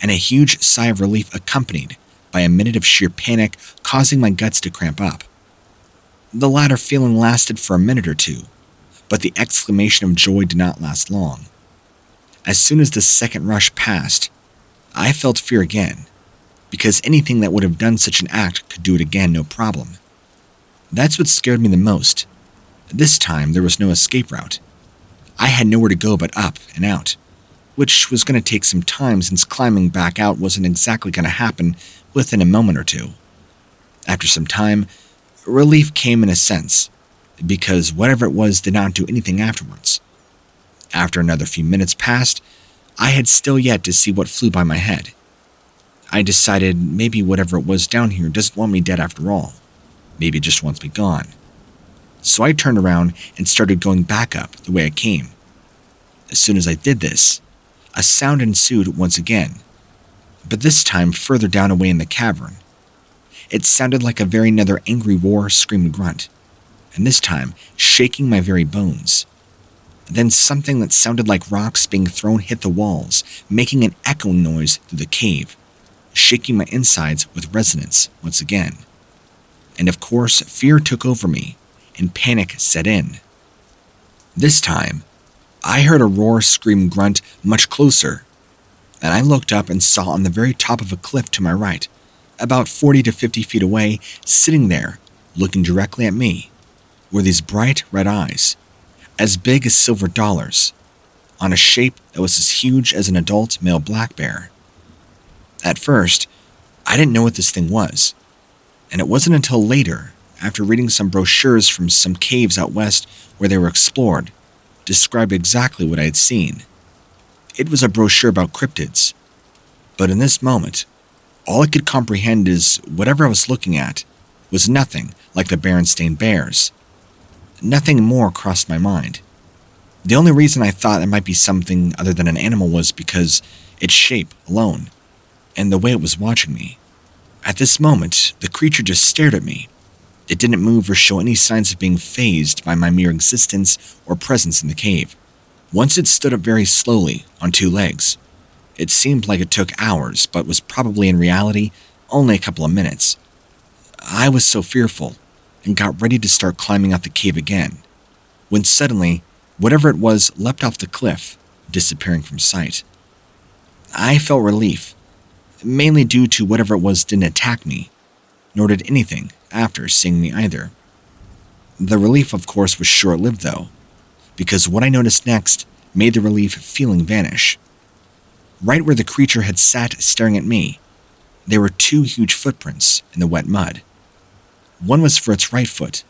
and a huge sigh of relief accompanied by a minute of sheer panic causing my guts to cramp up. The latter feeling lasted for a minute or two, but the exclamation of joy did not last long. As soon as the second rush passed, I felt fear again, because anything that would have done such an act could do it again no problem. That's what scared me the most. This time there was no escape route. I had nowhere to go but up and out, which was going to take some time since climbing back out wasn't exactly going to happen within a moment or two. After some time, relief came in a sense, because whatever it was did not do anything afterwards. After another few minutes passed, I had still yet to see what flew by my head. I decided maybe whatever it was down here doesn't want me dead after all. Maybe it just wants me gone. So I turned around and started going back up the way I came. As soon as I did this, a sound ensued once again, but this time further down away in the cavern. It sounded like a very another angry roar, scream, and grunt, and this time shaking my very bones. Then something that sounded like rocks being thrown hit the walls, making an echoing noise through the cave, shaking my insides with resonance once again. And of course, fear took over me, and panic set in. This time, I heard a roar, scream, grunt much closer, and I looked up and saw on the very top of a cliff to my right About 40 to 50 feet away, sitting there, looking directly at me, were these bright red eyes, as big as silver dollars, on a shape that was as huge as an adult male black bear. At first, I didn't know what this thing was, and it wasn't until later, after reading some brochures from some caves out west where they were explored, described exactly what I had seen. It was a brochure about cryptids, but in this moment, all I could comprehend is whatever I was looking at was nothing like the Berenstain Bears. Nothing more crossed my mind. The only reason I thought it might be something other than an animal was because its shape alone, and the way it was watching me. At this moment, the creature just stared at me. It didn't move or show any signs of being fazed by my mere existence or presence in the cave. Once it stood up very slowly on two legs. It seemed like it took hours, but was probably in reality only a couple of minutes. I was so fearful and got ready to start climbing out the cave again, when suddenly, whatever it was leapt off the cliff, disappearing from sight. I felt relief, mainly due to whatever it was didn't attack me, nor did anything after seeing me either. The relief, of course, was short-lived though, because what I noticed next made the relief feeling vanish. Right where the creature had sat staring at me, there were two huge footprints in the wet mud. One was for its right foot,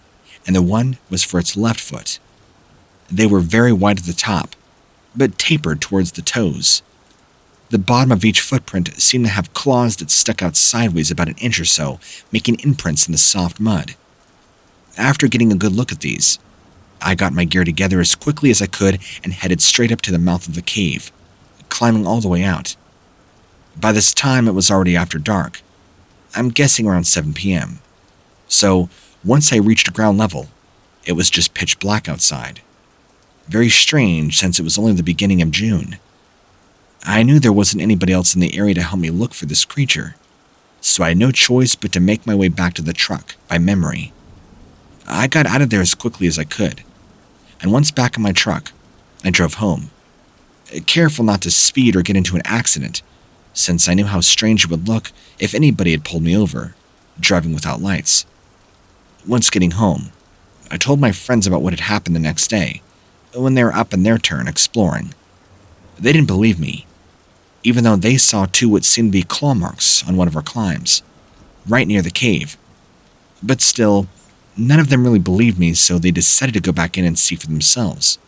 and the one was for its left foot. They were very wide at the top, but tapered towards the toes. The bottom of each footprint seemed to have claws that stuck out sideways about an inch or so, making imprints in the soft mud. After getting a good look at these, I got my gear together as quickly as I could and headed straight up to the mouth of the cave, climbing all the way out. By this time, it was already after dark. I'm guessing around 7 p.m. So, once I reached ground level, it was just pitch black outside. Very strange since it was only the beginning of June. I knew there wasn't anybody else in the area to help me look for this creature, so I had no choice but to make my way back to the truck by memory. I got out of there as quickly as I could, and once back in my truck, I drove home, careful not to speed or get into an accident, since I knew how strange it would look if anybody had pulled me over, driving without lights. Once getting home, I told my friends about what had happened the next day, when they were up in their turn exploring. They didn't believe me, even though they saw two what seemed to be claw marks on one of our climbs, right near the cave. But still, none of them really believed me, so they decided to go back in and see for themselves.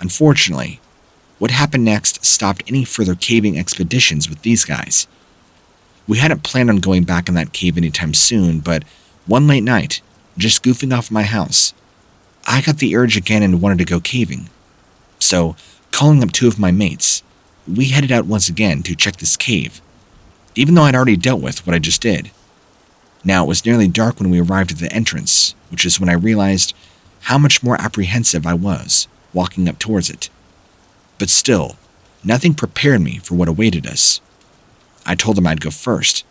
Unfortunately, what happened next stopped any further caving expeditions with these guys. We hadn't planned on going back in that cave anytime soon, but one late night, just goofing off my house, I got the urge again and wanted to go caving. So, calling up two of my mates, we headed out once again to check this cave, even though I'd already dealt with what I just did. Now, it was nearly dark when we arrived at the entrance, which is when I realized how much more apprehensive I was walking up towards it. But still, nothing prepared me for what awaited us. I told them I'd go first,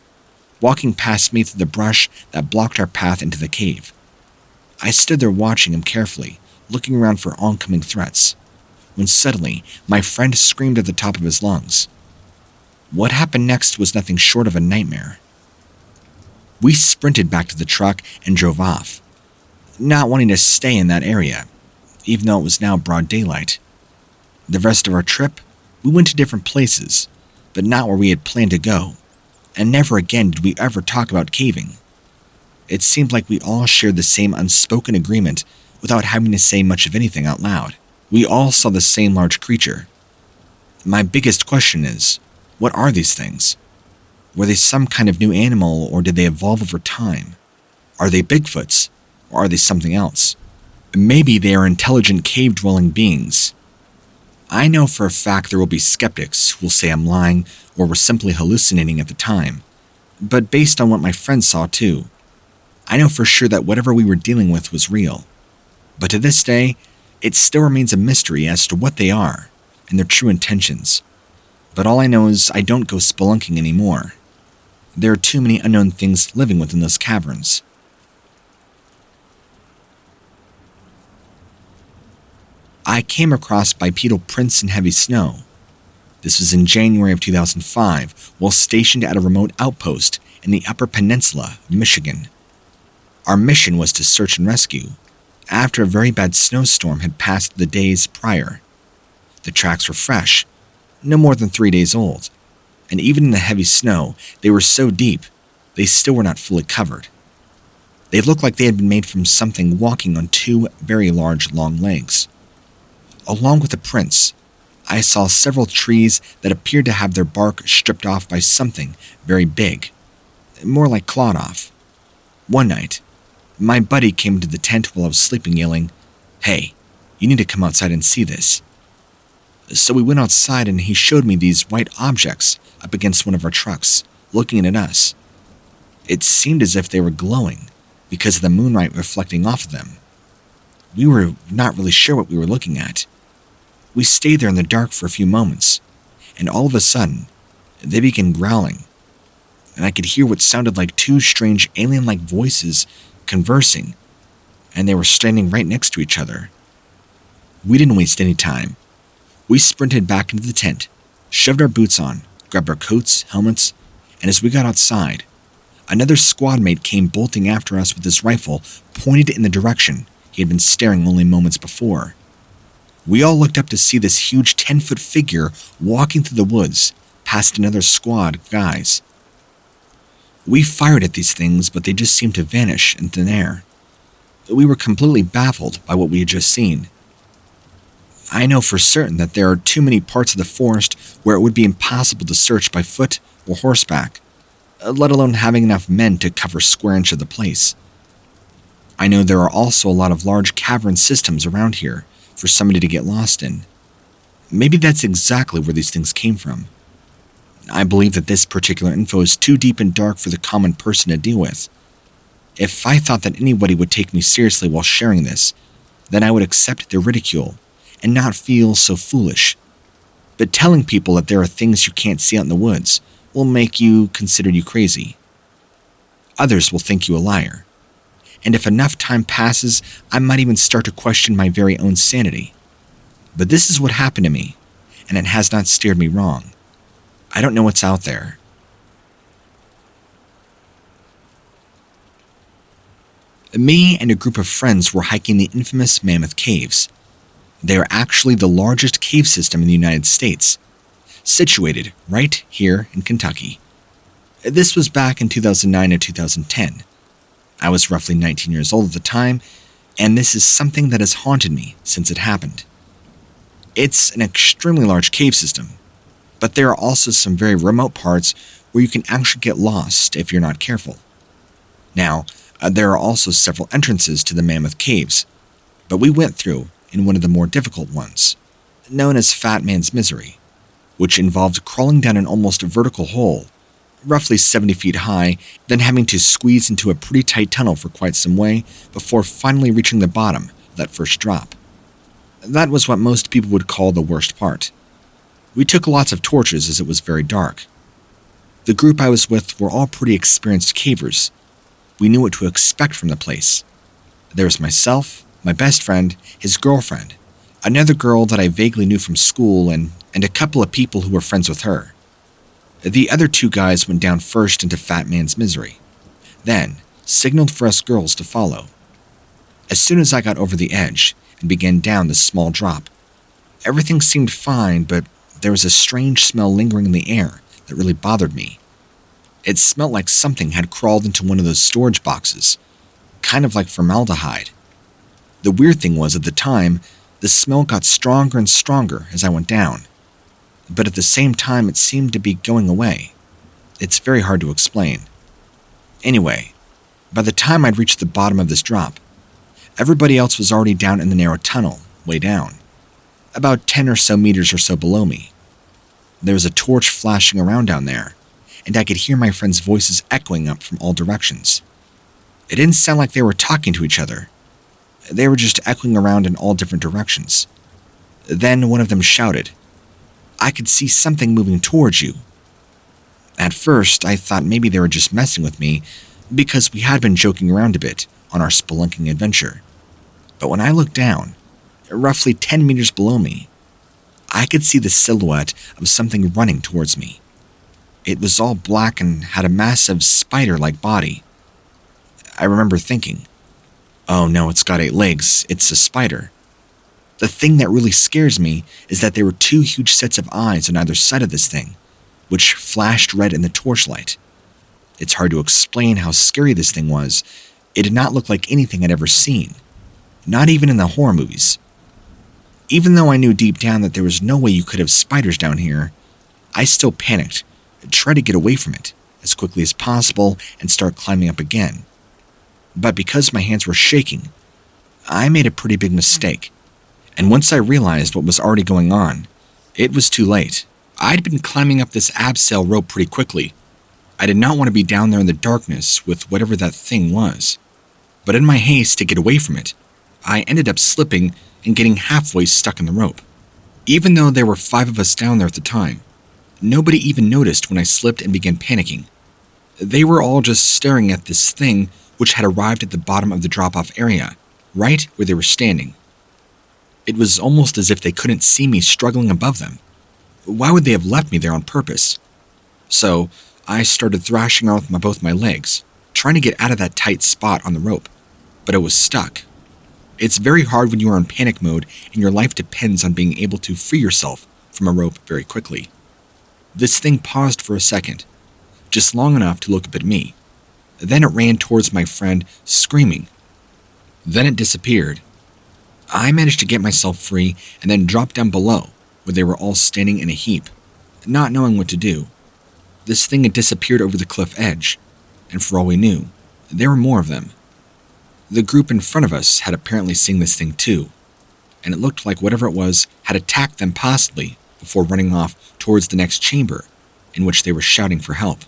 walking past me through the brush that blocked our path into the cave. I stood there watching him carefully, looking around for oncoming threats, when suddenly my friend screamed at the top of his lungs. What happened next was nothing short of a nightmare. We sprinted back to the truck and drove off, not wanting to stay in that area, even though it was now broad daylight. The rest of our trip, we went to different places, but not where we had planned to go, and never again did we ever talk about caving. It seemed like we all shared the same unspoken agreement without having to say much of anything out loud. We all saw the same large creature. My biggest question is, what are these things? Were they some kind of new animal, or did they evolve over time? Are they Bigfoots, or are they something else? Maybe they are intelligent cave-dwelling beings. I know for a fact there will be skeptics who will say I'm lying or were simply hallucinating at the time, but based on what my friends saw too, I know for sure that whatever we were dealing with was real. But to this day, it still remains a mystery as to what they are and their true intentions. But all I know is I don't go spelunking anymore. There are too many unknown things living within those caverns. I came across bipedal prints in heavy snow. This was in January of 2005, while stationed at a remote outpost in the Upper Peninsula of Michigan. Our mission was to search and rescue after a very bad snowstorm had passed the days prior. The tracks were fresh, no more than 3 days old, and even in the heavy snow, they were so deep, they still were not fully covered. They looked like they had been made from something walking on two very large, long legs. Along with the prints, I saw several trees that appeared to have their bark stripped off by something very big, more like clawed off. One night, my buddy came into the tent while I was sleeping, yelling, "Hey, you need to come outside and see this." So we went outside and he showed me these white objects up against one of our trucks, looking at us. It seemed as if they were glowing because of the moonlight reflecting off of them. We were not really sure what we were looking at. We stayed there in the dark for a few moments, and all of a sudden, they began growling, and I could hear what sounded like two strange alien-like voices conversing, and they were standing right next to each other. We didn't waste any time. We sprinted back into the tent, shoved our boots on, grabbed our coats, helmets, and as we got outside, another squad mate came bolting after us with his rifle pointed in the direction he had been staring only moments before. We all looked up to see this huge 10-foot figure walking through the woods past another squad of guys. We fired at these things, but they just seemed to vanish in thin air. We were completely baffled by what we had just seen. I know for certain that there are too many parts of the forest where it would be impossible to search by foot or horseback, let alone having enough men to cover a square inch of the place. I know there are also a lot of large cavern systems around here for somebody to get lost in. Maybe that's exactly where these things came from. I believe that this particular info is too deep and dark for the common person to deal with. If I thought that anybody would take me seriously while sharing this, then I would accept their ridicule and not feel so foolish. But telling people that there are things you can't see out in the woods will make you consider you crazy. Others will think you a liar. And if enough time passes, I might even start to question my very own sanity. But this is what happened to me, and it has not steered me wrong. I don't know what's out there. Me and a group of friends were hiking the infamous Mammoth Caves. They are actually the largest cave system in the United States, situated right here in Kentucky. This was back in 2009 or 2010. I was roughly 19 years old at the time, and this is something that has haunted me since it happened. It's an extremely large cave system, but there are also some very remote parts where you can actually get lost if you're not careful. Now, there are also several entrances to the Mammoth Caves, but we went through in one of the more difficult ones, known as Fat Man's Misery, which involved crawling down an almost vertical hole, roughly 70 feet high, then having to squeeze into a pretty tight tunnel for quite some way before finally reaching the bottom of that first drop. That was what most people would call the worst part. We took lots of torches as it was very dark. The group I was with were all pretty experienced cavers. We knew what to expect from the place. There was myself, my best friend, his girlfriend, another girl that I vaguely knew from school, and a couple of people who were friends with her. The other two guys went down first into Fat Man's Misery, then signaled for us girls to follow. As soon as I got over the edge and began down the small drop, everything seemed fine, but there was a strange smell lingering in the air that really bothered me. It smelled like something had crawled into one of those storage boxes, kind of like formaldehyde. The weird thing was, at the time, the smell got stronger and stronger as I went down, but at the same time it seemed to be going away. It's very hard to explain. Anyway, by the time I'd reached the bottom of this drop, everybody else was already down in the narrow tunnel, way down, about 10 or so meters or so below me. There was a torch flashing around down there, and I could hear my friends' voices echoing up from all directions. It didn't sound like they were talking to each other. They were just echoing around in all different directions. Then one of them shouted, "I could see something moving towards you." At first, I thought maybe they were just messing with me because we had been joking around a bit on our spelunking adventure. But when I looked down, roughly 10 meters below me, I could see the silhouette of something running towards me. It was all black and had a massive spider-like body. I remember thinking, oh no, it's got 8 legs, it's a spider. The thing that really scares me is that there were 2 huge sets of eyes on either side of this thing, which flashed red in the torchlight. It's hard to explain how scary this thing was. It did not look like anything I'd ever seen, not even in the horror movies. Even though I knew deep down that there was no way you could have spiders down here, I still panicked, tried to get away from it as quickly as possible and start climbing up again. But because my hands were shaking, I made a pretty big mistake. And once I realized what was already going on, it was too late. I'd been climbing up this abseil rope pretty quickly. I did not want to be down there in the darkness with whatever that thing was. But in my haste to get away from it, I ended up slipping and getting halfway stuck in the rope. Even though there were 5 of us down there at the time, nobody even noticed when I slipped and began panicking. They were all just staring at this thing which had arrived at the bottom of the drop-off area, right where they were standing. It was almost as if they couldn't see me struggling above them. Why would they have left me there on purpose? So, I started thrashing around with both my legs, trying to get out of that tight spot on the rope, but it was stuck. It's very hard when you are in panic mode and your life depends on being able to free yourself from a rope very quickly. This thing paused for a second, just long enough to look up at me. Then it ran towards my friend, screaming. Then it disappeared. I managed to get myself free and then dropped down below, where they were all standing in a heap, not knowing what to do. This thing had disappeared over the cliff edge, and for all we knew, there were more of them. The group in front of us had apparently seen this thing too, and it looked like whatever it was had attacked them possibly before running off towards the next chamber, in which they were shouting for help.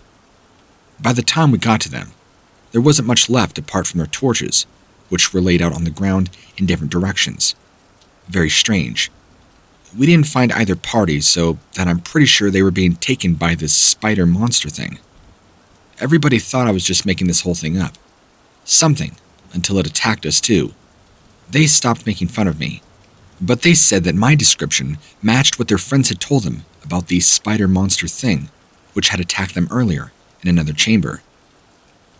By the time we got to them, there wasn't much left apart from their torches, which were laid out on the ground in different directions. Very strange. We didn't find either party, so that I'm pretty sure they were being taken by this spider monster thing. Everybody thought I was just making this whole thing up. Something, until it attacked us too. They stopped making fun of me, but they said that my description matched what their friends had told them about the spider monster thing, which had attacked them earlier in another chamber.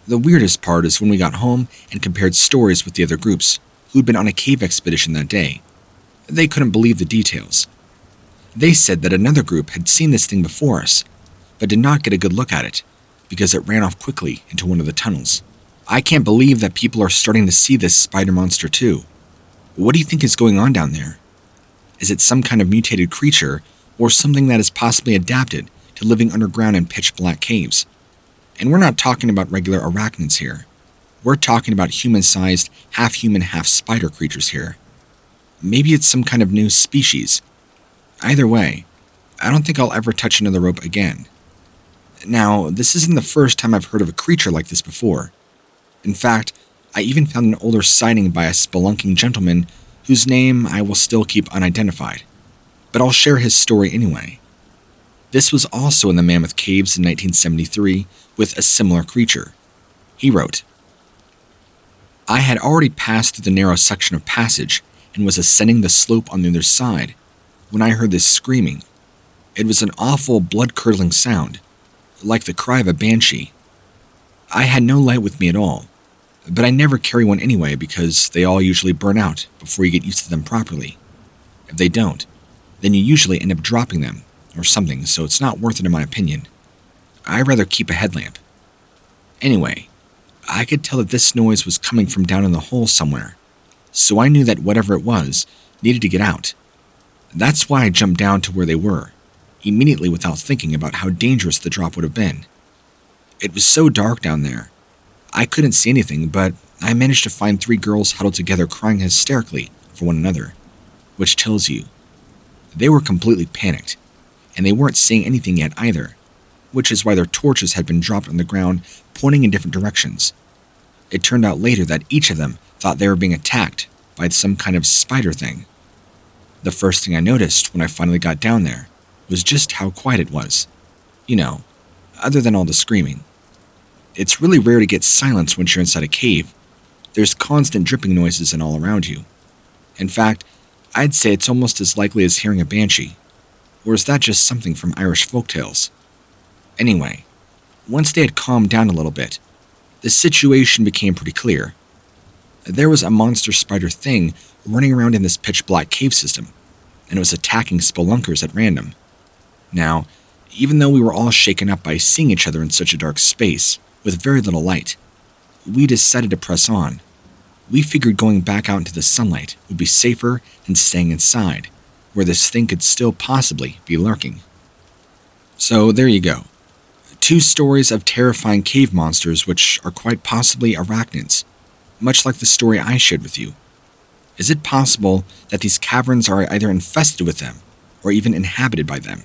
The weirdest part is when we got home and compared stories with the other groups who'd been on a cave expedition that day. They couldn't believe the details. They said that another group had seen this thing before us, but did not get a good look at it because it ran off quickly into one of the tunnels. I can't believe that people are starting to see this spider monster too. What do you think is going on down there? Is it some kind of mutated creature or something that is possibly adapted to living underground in pitch black caves? And we're not talking about regular arachnids here. We're talking about human-sized, half-human, half-spider creatures here. Maybe it's some kind of new species. Either way, I don't think I'll ever touch another rope again. Now, this isn't the first time I've heard of a creature like this before. In fact, I even found an older sighting by a spelunking gentleman whose name I will still keep unidentified, but I'll share his story anyway. This was also in the Mammoth Caves in 1973 with a similar creature. He wrote, I had already passed through the narrow section of passage and was ascending the slope on the other side when I heard this screaming. It was an awful blood-curdling sound, like the cry of a banshee. I had no light with me at all, but I never carry one anyway because they all usually burn out before you get used to them properly. If they don't, then you usually end up dropping them or something, so it's not worth it in my opinion. I'd rather keep a headlamp. Anyway, I could tell that this noise was coming from down in the hole somewhere, so I knew that whatever it was needed to get out. That's why I jumped down to where they were, immediately without thinking about how dangerous the drop would have been. It was so dark down there. I couldn't see anything, but I managed to find 3 girls huddled together crying hysterically for one another, which tells you they were completely panicked, and they weren't seeing anything yet either, which is why their torches had been dropped on the ground, pointing in different directions. It turned out later that each of them thought they were being attacked by some kind of spider thing. The first thing I noticed when I finally got down there was just how quiet it was. You know, other than all the screaming. It's really rare to get silence once you're inside a cave. There's constant dripping noises and all around you. In fact, I'd say it's almost as likely as hearing a banshee, Or is that just something from Irish folktales? Anyway, once they had calmed down a little bit, the situation became pretty clear. There was a monster spider thing running around in this pitch-black cave system, and it was attacking spelunkers at random. Now, even though we were all shaken up by seeing each other in such a dark space, with very little light, we decided to press on. We figured going back out into the sunlight would be safer than staying inside, where this thing could still possibly be lurking. So there you go. 2 stories of terrifying cave monsters which are quite possibly arachnids, much like the story I shared with you. Is it possible that these caverns are either infested with them, or even inhabited by them?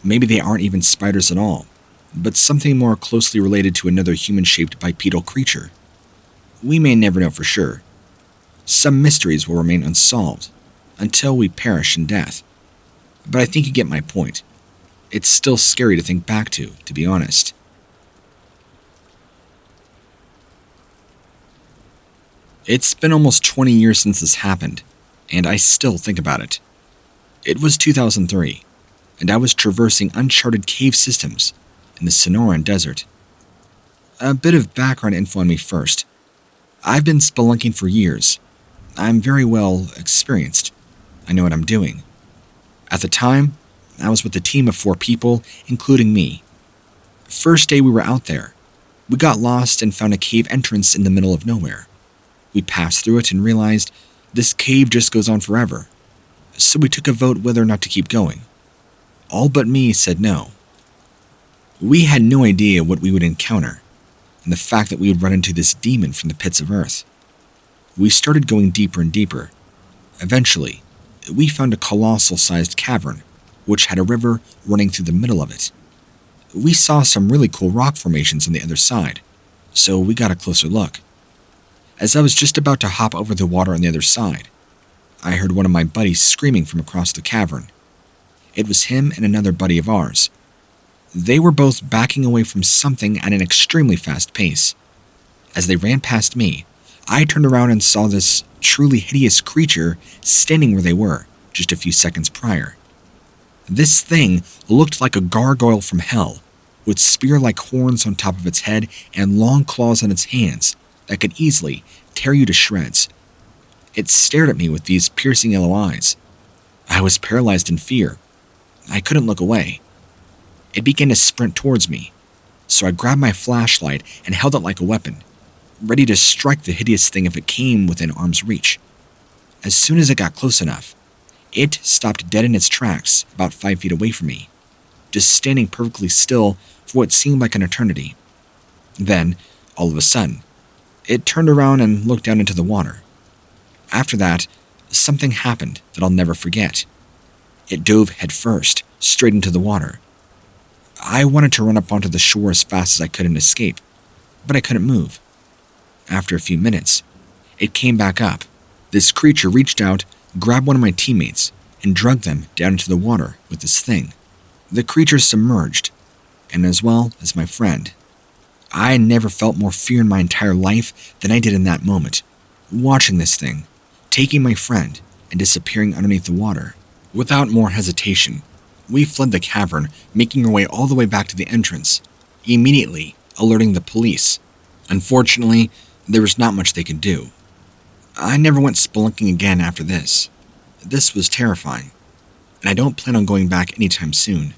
Maybe they aren't even spiders at all, but something more closely related to another human-shaped bipedal creature. We may never know for sure. Some mysteries will remain unsolved, until we perish in death. But I think you get my point. It's still scary to think back to be honest. It's been almost 20 years since this happened, and I still think about it. It was 2003, and I was traversing uncharted cave systems in the Sonoran Desert. A bit of background info on me first. I've been spelunking for years. I'm very well experienced. I know what I'm doing. At the time, I was with a team of 4 people, including me. First day we were out there, we got lost and found a cave entrance in the middle of nowhere. We passed through it and realized this cave just goes on forever. So we took a vote whether or not to keep going. All but me said no. We had no idea what we would encounter, and the fact that we would run into this demon from the pits of earth. We started going deeper and deeper. Eventually, we found a colossal-sized cavern, which had a river running through the middle of it. We saw some really cool rock formations on the other side, so we got a closer look. As I was just about to hop over the water on the other side, I heard one of my buddies screaming from across the cavern. It was him and another buddy of ours. They were both backing away from something at an extremely fast pace. As they ran past me, I turned around and saw this truly hideous creature standing where they were just a few seconds prior. This thing looked like a gargoyle from hell, with spear-like horns on top of its head and long claws on its hands that could easily tear you to shreds. It stared at me with these piercing yellow eyes. I was paralyzed in fear. I couldn't look away. It began to sprint towards me, so I grabbed my flashlight and held it like a weapon, ready to strike the hideous thing if it came within arm's reach. As soon as it got close enough, it stopped dead in its tracks about 5 feet away from me, just standing perfectly still for what seemed like an eternity. Then, all of a sudden, it turned around and looked down into the water. After that, something happened that I'll never forget. It dove headfirst, straight into the water. I wanted to run up onto the shore as fast as I could and escape, but I couldn't move. After a few minutes, it came back up. This creature reached out, grabbed one of my teammates, and dragged them down into the water with this thing. The creature submerged, and as well as my friend. I never felt more fear in my entire life than I did in that moment, watching this thing, taking my friend, and disappearing underneath the water. Without more hesitation, we fled the cavern, making our way all the way back to the entrance, immediately alerting the police. Unfortunately, there was not much they could do. I never went spelunking again after this. This was terrifying, and I don't plan on going back anytime soon.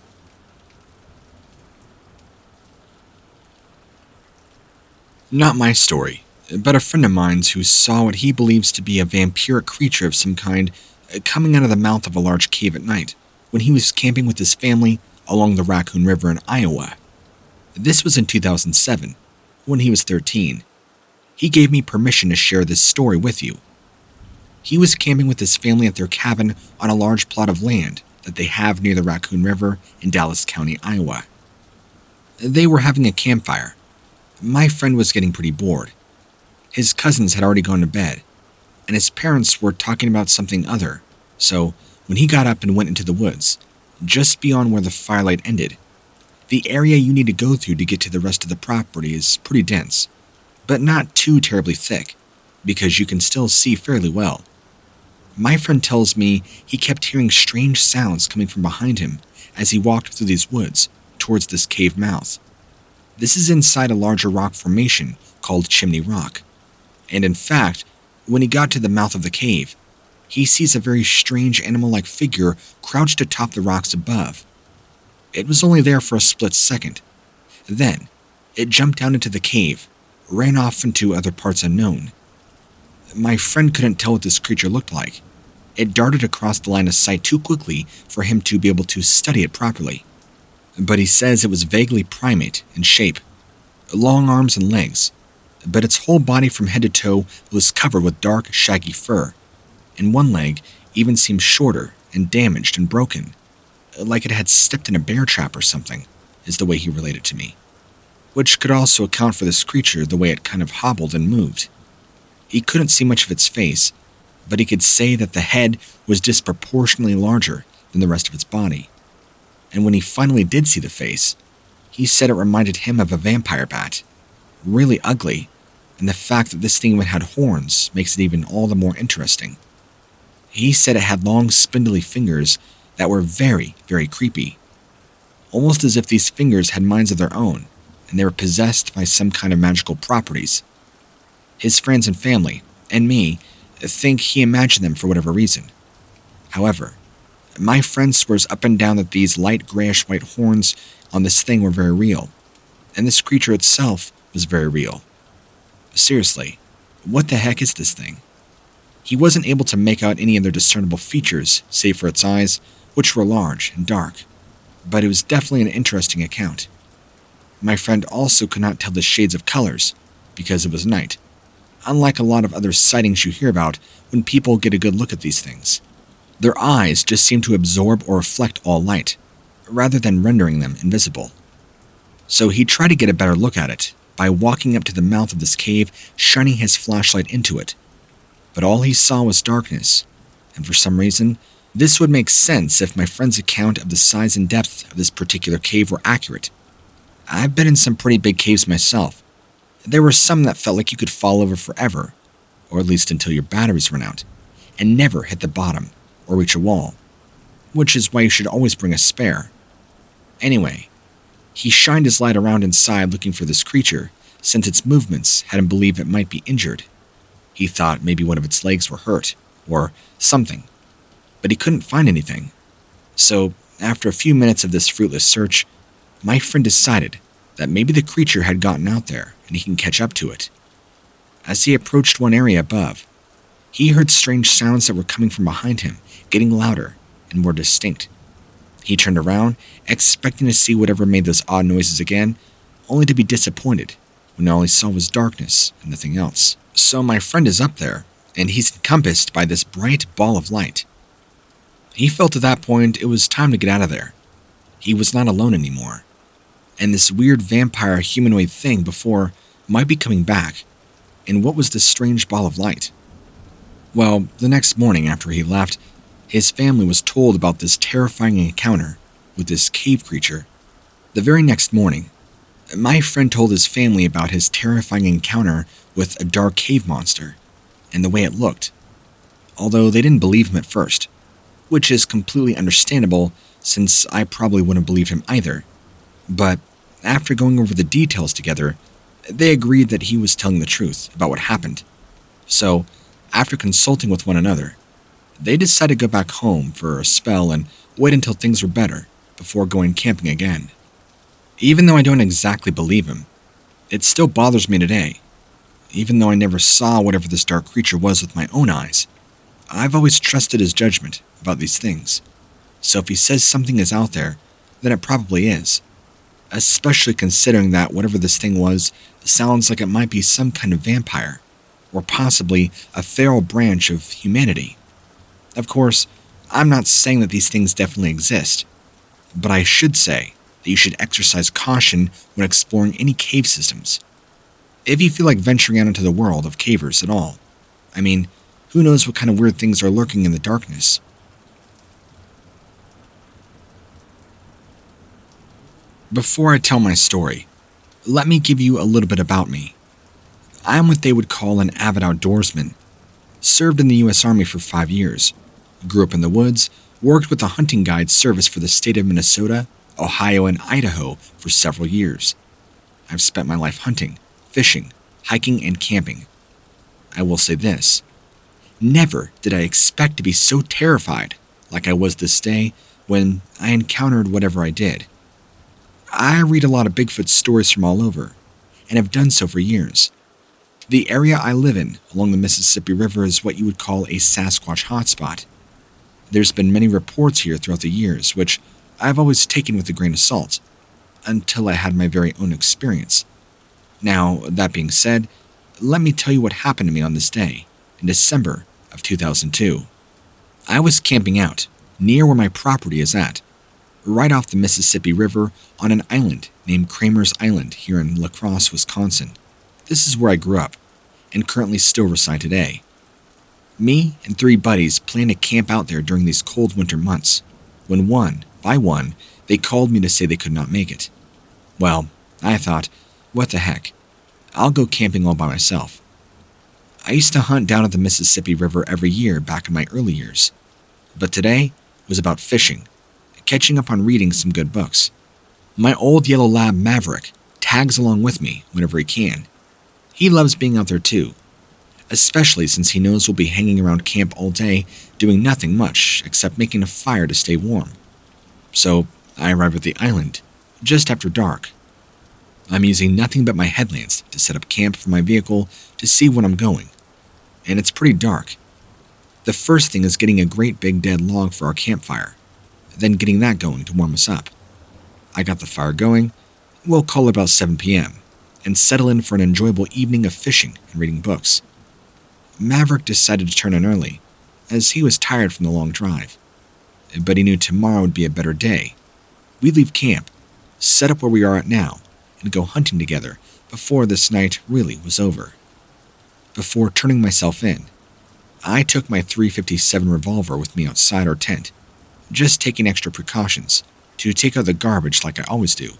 Not my story, but a friend of mine's who saw what he believes to be a vampiric creature of some kind coming out of the mouth of a large cave at night when he was camping with his family along the Raccoon River in Iowa. This was in 2007, when he was 13. He gave me permission to share this story with you. He was camping with his family at their cabin on a large plot of land that they have near the Raccoon River in Dallas County, Iowa. They were having a campfire. My friend was getting pretty bored. His cousins had already gone to bed, and his parents were talking about something other, so when he got up and went into the woods, just beyond where the firelight ended, the area you need to go through to get to the rest of the property is pretty dense, but not too terribly thick, because you can still see fairly well. My friend tells me he kept hearing strange sounds coming from behind him as he walked through these woods towards this cave mouth. This is inside a larger rock formation called Chimney Rock. And in fact, when he got to the mouth of the cave, he sees a very strange animal-like figure crouched atop the rocks above. It was only there for a split second. Then, it jumped down into the cave, ran off into other parts unknown. My friend couldn't tell what this creature looked like. It darted across the line of sight too quickly for him to be able to study it properly. But he says it was vaguely primate in shape, long arms and legs, but its whole body from head to toe was covered with dark, shaggy fur, and one leg even seemed shorter and damaged and broken, like it had stepped in a bear trap or something, is the way he related to me, which could also account for this creature the way it kind of hobbled and moved. He couldn't see much of its face, but he could say that the head was disproportionately larger than the rest of its body. And when he finally did see the face, he said it reminded him of a vampire bat, really ugly, and the fact that this thing even had horns makes it even all the more interesting. He said it had long, spindly fingers that were very, very creepy, almost as if these fingers had minds of their own, and they were possessed by some kind of magical properties. His friends and family, and me, think he imagined them for whatever reason. However, my friend swears up and down that these light grayish-white horns on this thing were very real, and this creature itself was very real. Seriously, what the heck is this thing? He wasn't able to make out any other discernible features, save for its eyes, which were large and dark, but it was definitely an interesting account. My friend also could not tell the shades of colors, because it was night, unlike a lot of other sightings you hear about when people get a good look at these things. Their eyes just seem to absorb or reflect all light, rather than rendering them invisible. So he tried to get a better look at it by walking up to the mouth of this cave, shining his flashlight into it. But all he saw was darkness, and for some reason, this would make sense if my friend's account of the size and depth of this particular cave were accurate. I've been in some pretty big caves myself. There were some that felt like you could fall over forever, or at least until your batteries run out, and never hit the bottom or reach a wall, which is why you should always bring a spare. Anyway, he shined his light around inside looking for this creature, since its movements had him believe it might be injured. He thought maybe one of its legs were hurt, or something, but he couldn't find anything. So, after a few minutes of this fruitless search, my friend decided that maybe the creature had gotten out there and he can catch up to it. As he approached one area above, he heard strange sounds that were coming from behind him, getting louder and more distinct. He turned around, expecting to see whatever made those odd noises again, only to be disappointed when all he saw was darkness and nothing else. So my friend is up there, and he's encompassed by this bright ball of light. He felt at that point it was time to get out of there. He was not alone anymore, and this weird vampire humanoid thing before might be coming back. And what was this strange ball of light? Well, the next morning after he left, his family was told about this terrifying encounter with this cave creature. The very next morning, my friend told his family about his terrifying encounter with a dark cave monster and the way it looked, although they didn't believe him at first, which is completely understandable since I probably wouldn't believe him either. But after going over the details together, they agreed that he was telling the truth about what happened. So, after consulting with one another, they decided to go back home for a spell and wait until things were better before going camping again. Even though I don't exactly believe him, it still bothers me today. Even though I never saw whatever this dark creature was with my own eyes, I've always trusted his judgment about these things. So if he says something is out there, then it probably is. Especially considering that whatever this thing was sounds like it might be some kind of vampire, or possibly a feral branch of humanity. Of course, I'm not saying that these things definitely exist, but I should say that you should exercise caution when exploring any cave systems. If you feel like venturing out into the world of cavers at all. I mean, who knows what kind of weird things are lurking in the darkness. Before I tell my story, let me give you a little bit about me. I'm what they would call an avid outdoorsman. served in the U.S. Army for 5 years, grew up in the woods, worked with the hunting guide service for the state of Minnesota, Ohio, and Idaho for several years. I've spent my life hunting, fishing, hiking, and camping. I will say this: never did I expect to be so terrified like I was this day when I encountered whatever I did. I read a lot of Bigfoot stories from all over, and have done so for years. The area I live in along the Mississippi River is what you would call a Sasquatch hotspot. There's been many reports here throughout the years, which I've always taken with a grain of salt, until I had my very own experience. Now, that being said, let me tell you what happened to me on this day, in December of 2002. I was camping out, near where my property is at, right off the Mississippi River on an island named Kramer's Island here in La Crosse, Wisconsin. This is where I grew up, and currently still reside today. Me and 3 buddies planned to camp out there during these cold winter months, when one by one, they called me to say they could not make it. Well, I thought, what the heck, I'll go camping all by myself. I used to hunt down at the Mississippi River every year back in my early years, but today was about fishing, catching up on reading some good books. My old yellow lab Maverick tags along with me whenever he can. He loves being out there too, especially since he knows we'll be hanging around camp all day doing nothing much except making a fire to stay warm. So I arrive at the island just after dark. I'm using nothing but my headlamps to set up camp for my vehicle to see where I'm going, and it's pretty dark. The first thing is getting a great big dead log for our campfire, then getting that going to warm us up. I got the fire going, we'll call it about 7 p.m., and settle in for an enjoyable evening of fishing and reading books. Maverick decided to turn in early, as he was tired from the long drive. But he knew tomorrow would be a better day. We'd leave camp, set up where we are at now, and go hunting together before this night really was over. Before turning myself in, I took my .357 revolver with me outside our tent, just taking extra precautions to take out the garbage like I always do.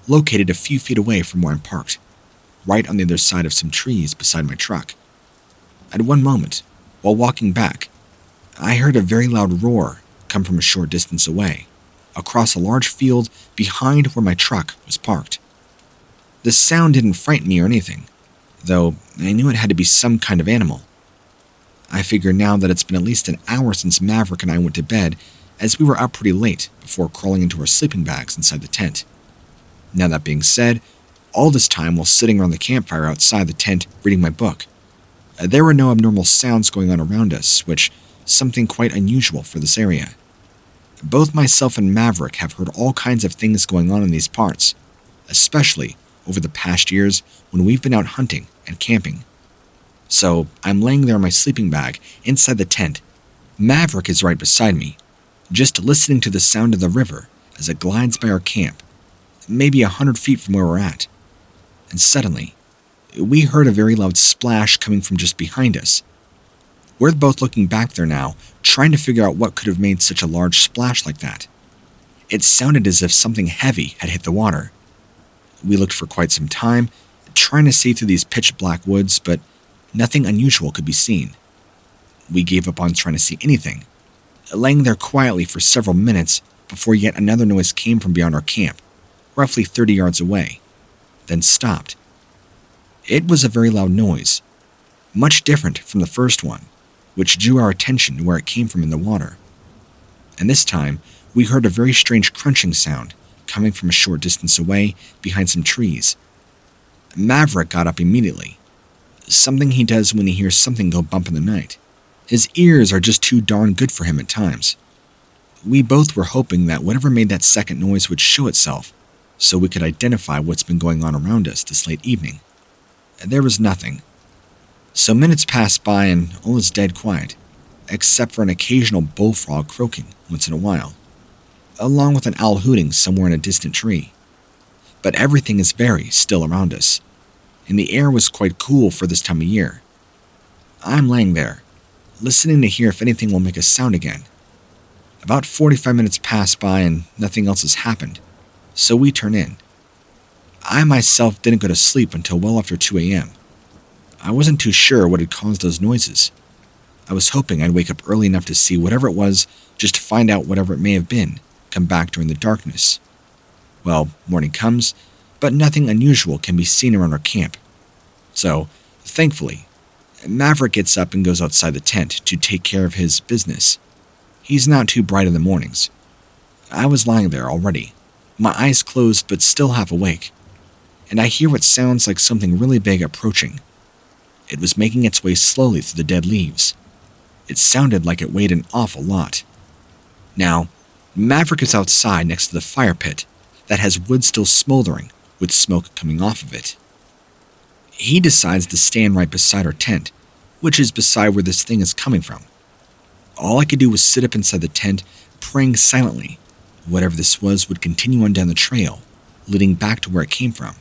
Located a few feet away from where I'm parked, right on the other side of some trees beside my truck. At one moment, while walking back, I heard a very loud roar come from a short distance away, across a large field behind where my truck was parked. The sound didn't frighten me or anything, though I knew it had to be some kind of animal. I figure now that it's been at least an hour since Maverick and I went to bed, as we were up pretty late before crawling into our sleeping bags inside the tent. Now that being said, all this time while sitting around the campfire outside the tent reading my book, there were no abnormal sounds going on around us, which is something quite unusual for this area. Both myself and Maverick have heard all kinds of things going on in these parts, especially over the past years when we've been out hunting and camping. So I'm laying there in my sleeping bag inside the tent. Maverick is right beside me, just listening to the sound of the river as it glides by our camp, maybe 100 feet from where we're at. And suddenly, we heard a very loud splash coming from just behind us. We're both looking back there now, trying to figure out what could have made such a large splash like that. It sounded as if something heavy had hit the water. We looked for quite some time, trying to see through these pitch black woods, but nothing unusual could be seen. We gave up on trying to see anything, laying there quietly for several minutes before yet another noise came from beyond our camp, roughly 30 yards away, then stopped. It was a very loud noise, much different from the first one, which drew our attention to where it came from in the water. And this time, we heard a very strange crunching sound coming from a short distance away behind some trees. Maverick got up immediately, something he does when he hears something go bump in the night. His ears are just too darn good for him at times. We both were hoping that whatever made that second noise would show itself, so we could identify what's been going on around us this late evening. There was nothing. So minutes passed by and all is dead quiet, except for an occasional bullfrog croaking once in a while, along with an owl hooting somewhere in a distant tree. But everything is very still around us, and the air was quite cool for this time of year. I'm laying there, listening to hear if anything will make a sound again. About 45 minutes pass by and nothing else has happened, so we turn in. I myself didn't go to sleep until well after 2 a.m. I wasn't too sure what had caused those noises, I was hoping I'd wake up early enough to see whatever it was, just to find out whatever it may have been, come back during the darkness. Well, morning comes, but nothing unusual can be seen around our camp. So, thankfully, Maverick gets up and goes outside the tent to take care of his business. He's not too bright in the mornings. I was lying there already, my eyes closed but still half awake, and I hear what sounds like something really big approaching. It was making its way slowly through the dead leaves. It sounded like it weighed an awful lot. Now, Maverick is outside next to the fire pit that has wood still smoldering with smoke coming off of it. He decides to stand right beside our tent, which is beside where this thing is coming from. All I could do was sit up inside the tent, praying silently. Whatever this was would continue on down the trail, leading back to where it came from.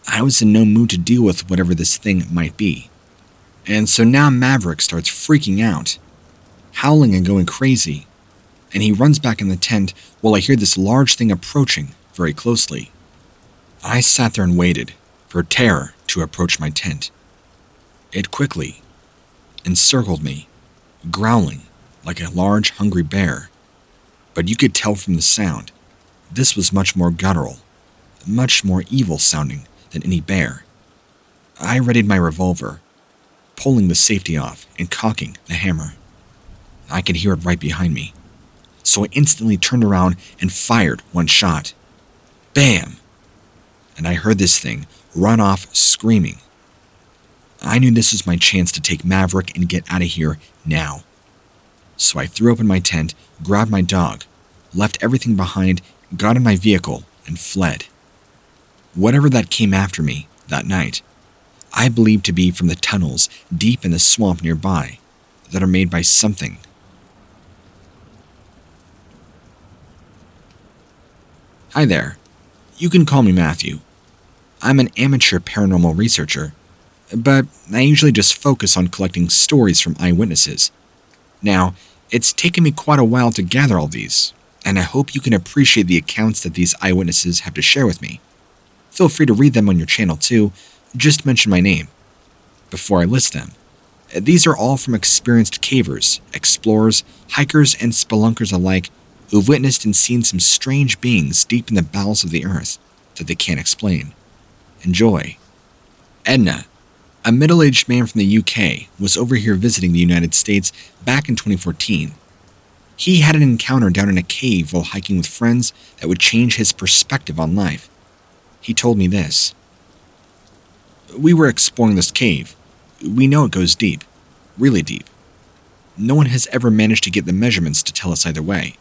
I was in no mood to deal with whatever this thing might be. And so now Maverick starts freaking out, howling and going crazy, and he runs back in the tent while I hear this large thing approaching very closely. I sat there and waited for terror to approach my tent. It quickly encircled me, growling like a large, hungry bear. But you could tell from the sound, this was much more guttural, much more evil sounding than any bear. I readied my revolver, pulling the safety off and cocking the hammer. I could hear it right behind me, so I instantly turned around and fired one shot. Bam! And I heard this thing run off screaming. I knew this was my chance to take Maverick and get out of here now. So I threw open my tent, grabbed my dog, left everything behind, got in my vehicle, and fled. Whatever that came after me that night, I believe to be from the tunnels deep in the swamp nearby that are made by something. Hi there. You can call me Matthew. I'm an amateur paranormal researcher, but I usually just focus on collecting stories from eyewitnesses. Now, it's taken me quite a while to gather all these, and I hope you can appreciate the accounts that these eyewitnesses have to share with me. Feel free to read them on your channel too, just mention my name. Before I list them, these are all from experienced cavers, explorers, hikers, and spelunkers alike who've witnessed and seen some strange beings deep in the bowels of the earth that they can't explain. Enjoy. Edna, a middle-aged man from the UK, was over here visiting the United States back in 2014. He had an encounter down in a cave while hiking with friends that would change his perspective on life. He told me this. We were exploring this cave. We know it goes deep, really deep. No one has ever managed to get the measurements to tell us either way.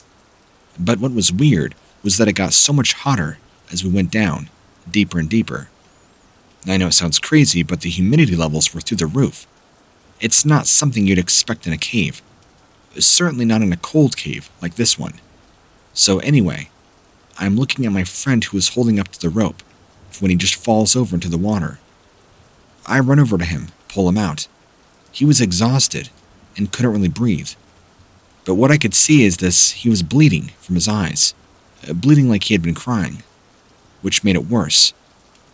But what was weird was that it got so much hotter as we went down, deeper and deeper. I know it sounds crazy, but the humidity levels were through the roof. It's not something you'd expect in a cave. Certainly not in a cold cave like this one. So anyway, I'm looking at my friend who is holding up to the rope when he just falls over into the water. I run over to him, pull him out. He was exhausted and couldn't really breathe. But what I could see is this: he was bleeding from his eyes, bleeding like he had been crying, which made it worse.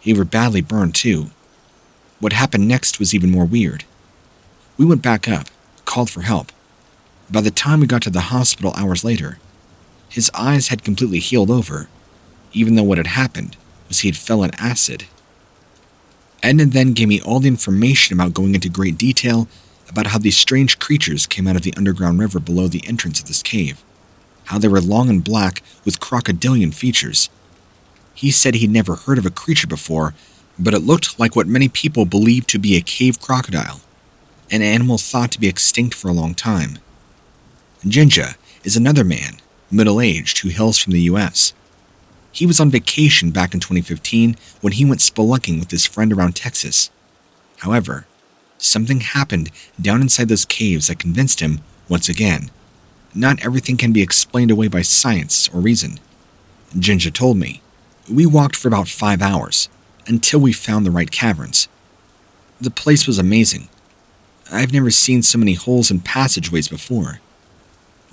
He were badly burned too. What happened next was even more weird. We went back up, called for help. By the time we got to the hospital hours later, his eyes had completely healed over, even though what had happened was he had fell in acid. Edna then gave me all the information about going into great detail about how these strange creatures came out of the underground river below the entrance of this cave, how they were long and black with crocodilian features. He said he'd never heard of a creature before, but it looked like what many people believed to be a cave crocodile, an animal thought to be extinct for a long time. Jinja is another man, middle-aged, who hails from the US. He was on vacation back in 2015 when he went spelunking with his friend around Texas. However, something happened down inside those caves that convinced him, once again, not everything can be explained away by science or reason. Jinja told me, we walked for about 5 hours, until we found the right caverns. The place was amazing. I've never seen so many holes and passageways before.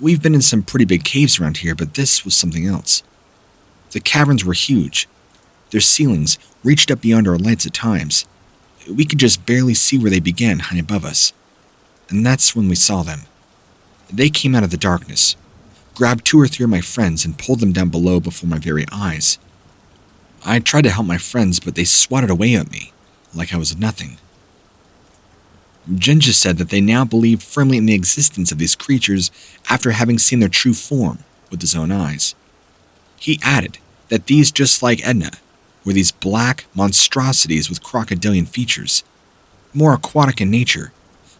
We've been in some pretty big caves around here, but this was something else. The caverns were huge. Their ceilings reached up beyond our lights at times. We could just barely see where they began high above us. and that's when we saw them. They came out of the darkness, grabbed 2 or 3 of my friends and pulled them down below before my very eyes. I tried to help my friends, but they swatted away at me, like I was nothing. Jen just said that they now believe firmly in the existence of these creatures after having seen their true form with his own eyes. He added that these, just like Edna, were these black monstrosities with crocodilian features, more aquatic in nature,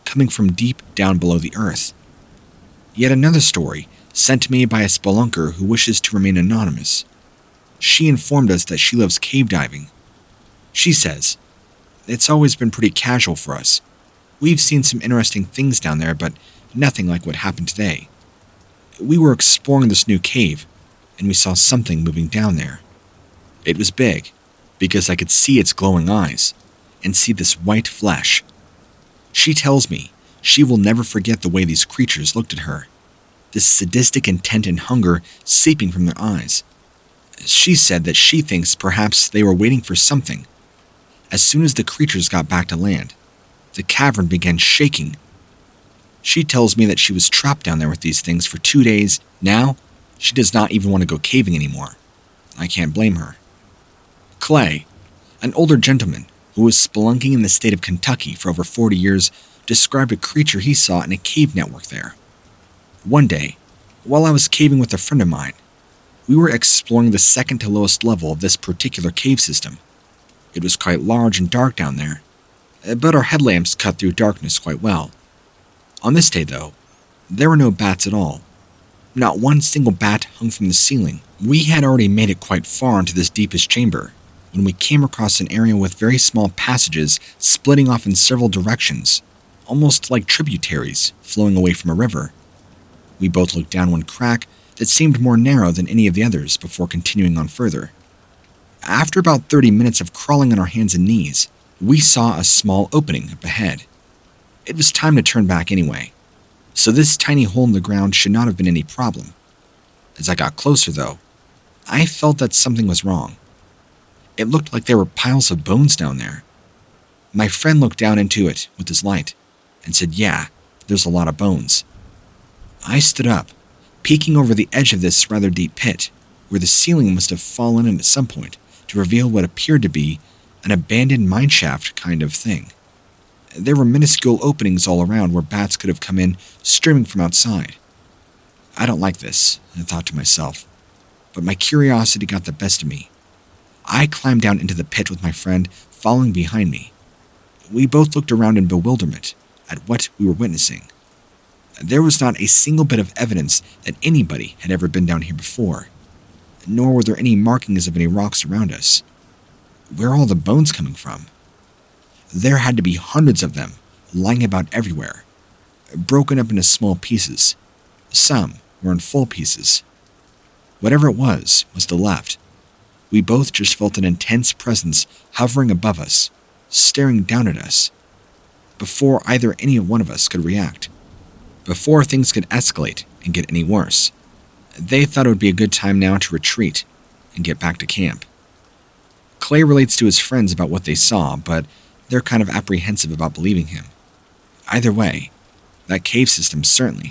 coming from deep down below the earth. Yet another story, sent to me by a spelunker who wishes to remain anonymous. She informed us that she loves cave diving. She says, "It's always been pretty casual for us. We've seen some interesting things down there, but nothing like what happened today. We were exploring this new cave, and we saw something moving down there. It was big, because I could see its glowing eyes, and see this white flesh. She tells me she will never forget the way these creatures looked at her, this sadistic intent and hunger seeping from their eyes. She said that she thinks perhaps they were waiting for something. As soon as the creatures got back to land, the cavern began shaking. She tells me that she was trapped down there with these things for 2 days. Now, she does not even want to go caving anymore. I can't blame her." Clay, an older gentleman who was spelunking in the state of Kentucky for over 40 years, described a creature he saw in a cave network there. "One day, while I was caving with a friend of mine, we were exploring the second to lowest level of this particular cave system. It was quite large and dark down there, but our headlamps cut through darkness quite well. On this day, though, there were no bats at all. Not one single bat hung from the ceiling. We had already made it quite far into this deepest chamber when we came across an area with very small passages splitting off in several directions, almost like tributaries flowing away from a river. We both looked down one crack that seemed more narrow than any of the others before continuing on further. After about 30 minutes of crawling on our hands and knees, we saw a small opening up ahead. It was time to turn back anyway, so this tiny hole in the ground should not have been any problem. As I got closer, though, I felt that something was wrong. It looked like there were piles of bones down there. My friend looked down into it with his light and said, 'Yeah, there's a lot of bones.' I stood up, peeking over the edge of this rather deep pit, where the ceiling must have fallen in at some point to reveal what appeared to be an abandoned mineshaft kind of thing. There were minuscule openings all around where bats could have come in, streaming from outside. I don't like this, I thought to myself, but my curiosity got the best of me. I climbed down into the pit with my friend, following behind me. We both looked around in bewilderment at what we were witnessing. There was not a single bit of evidence that anybody had ever been down here before, nor were there any markings of any rocks around us. Where are all the bones coming from? There had to be hundreds of them, lying about everywhere, broken up into small pieces. Some were in full pieces. Whatever it was the left. We both just felt an intense presence hovering above us, staring down at us, before either any one of us could react. Before things could escalate and get any worse, they thought it would be a good time now to retreat and get back to camp. Clay relates to his friends about what they saw, but they're kind of apprehensive about believing him. Either way, that cave system certainly